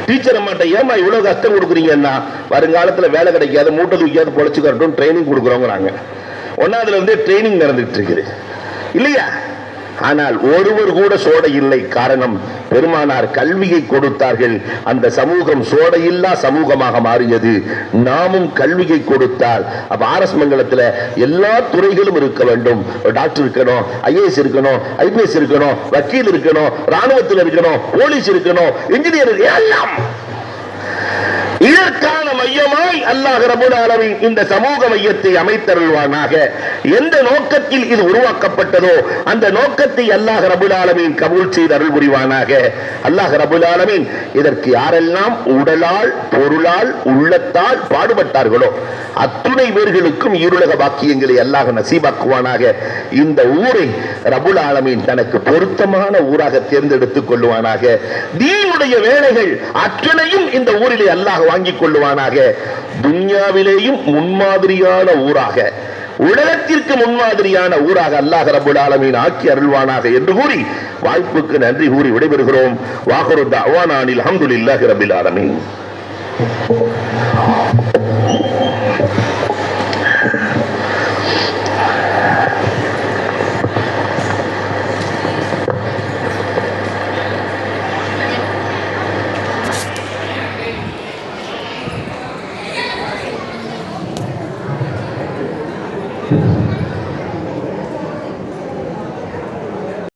டீச்சர் அம்மாட்ட ஏமா இவ்வளவு கஷ்டம் கொடுக்குறீங்கன்னா, வருங்காலத்துல வேலை கிடைக்காது, மூட்டை தூக்கியாவது பொழைச்சுக்கட்டும் ட்ரைனிங் கொடுக்குறோங்கிறாங்க. 1வதுல இருந்தே ட்ரைனிங் நடந்துட்டு இருக்குது இல்லையா? ஆனால் ஒருவர் கூட சோடை இல்லை. காரணம், பெருமானார் கல்வியை கொடுத்தார்கள். அந்த சமூகம் சோடையில்லா சமூகமாக மாறியது. நாமும் கல்வியை கொடுத்தால், அப்ப ஆர்எஸ் மங்கலத்தில் எல்லா துறைகளும் இருக்க வேண்டும். டாக்டர் இருக்கணும், ஐஏஎஸ் இருக்கணும், ஐபிஎஸ் இருக்கணும், வக்கீல் இருக்கணும், ராணுவத்தில் இருக்கணும், போலீஸ் இருக்கணும், இன்ஜினியர், எல்லாம் இதற்கான மையமாய் அல்லாஹ் ரப்பல் ஆலமீன் இந்த சமூக மையத்தை அமைத்தருள்வானாக. எந்த நோக்கத்தில் இது உருவாக்கப்பட்டதோ அந்த நோக்கத்தை அல்லாஹ் ரப்பல் ஆலமீன் கபூல் செய்து அருள் புரிவானாக. அல்லாஹ் ரப்பல் ஆலமீன் இதற்கு யாரெல்லாம் உடலால், பொருளால், உள்ளத்தால் பாடுபட்டார்களோ அத்துணை பேர்களுக்கும் ஈருலக பாக்கியங்களை அல்லாஹ் நசீபாக்குவானாக. இந்த ஊரை ரப்பல் ஆலமீன் தனக்கு பொருத்தமான ஊராக தேர்ந்தெடுத்துக் கொள்வானாக. தீனுடைய வேலைகள் அத்தனையும் இந்த ஊரிலே அல்லாஹ் வாங்கிக் கொள்வானாக. துன்யாவிலேயும் முன்மாதிரியான ஊராக, உலகத்திற்கு முன்மாதிரியான ஊராக அல்லாஹ் ரப்பல் ஆலமீன் ஆக்கி அருள்வானாக என்று கூறி வாய்ப்புக்கு நன்றி கூறி விடைபெறுகிறோம். வாஹிரு தஅவானா அல்ஹம்துலில்லாஹி ரப்பில் ஆலமீன்.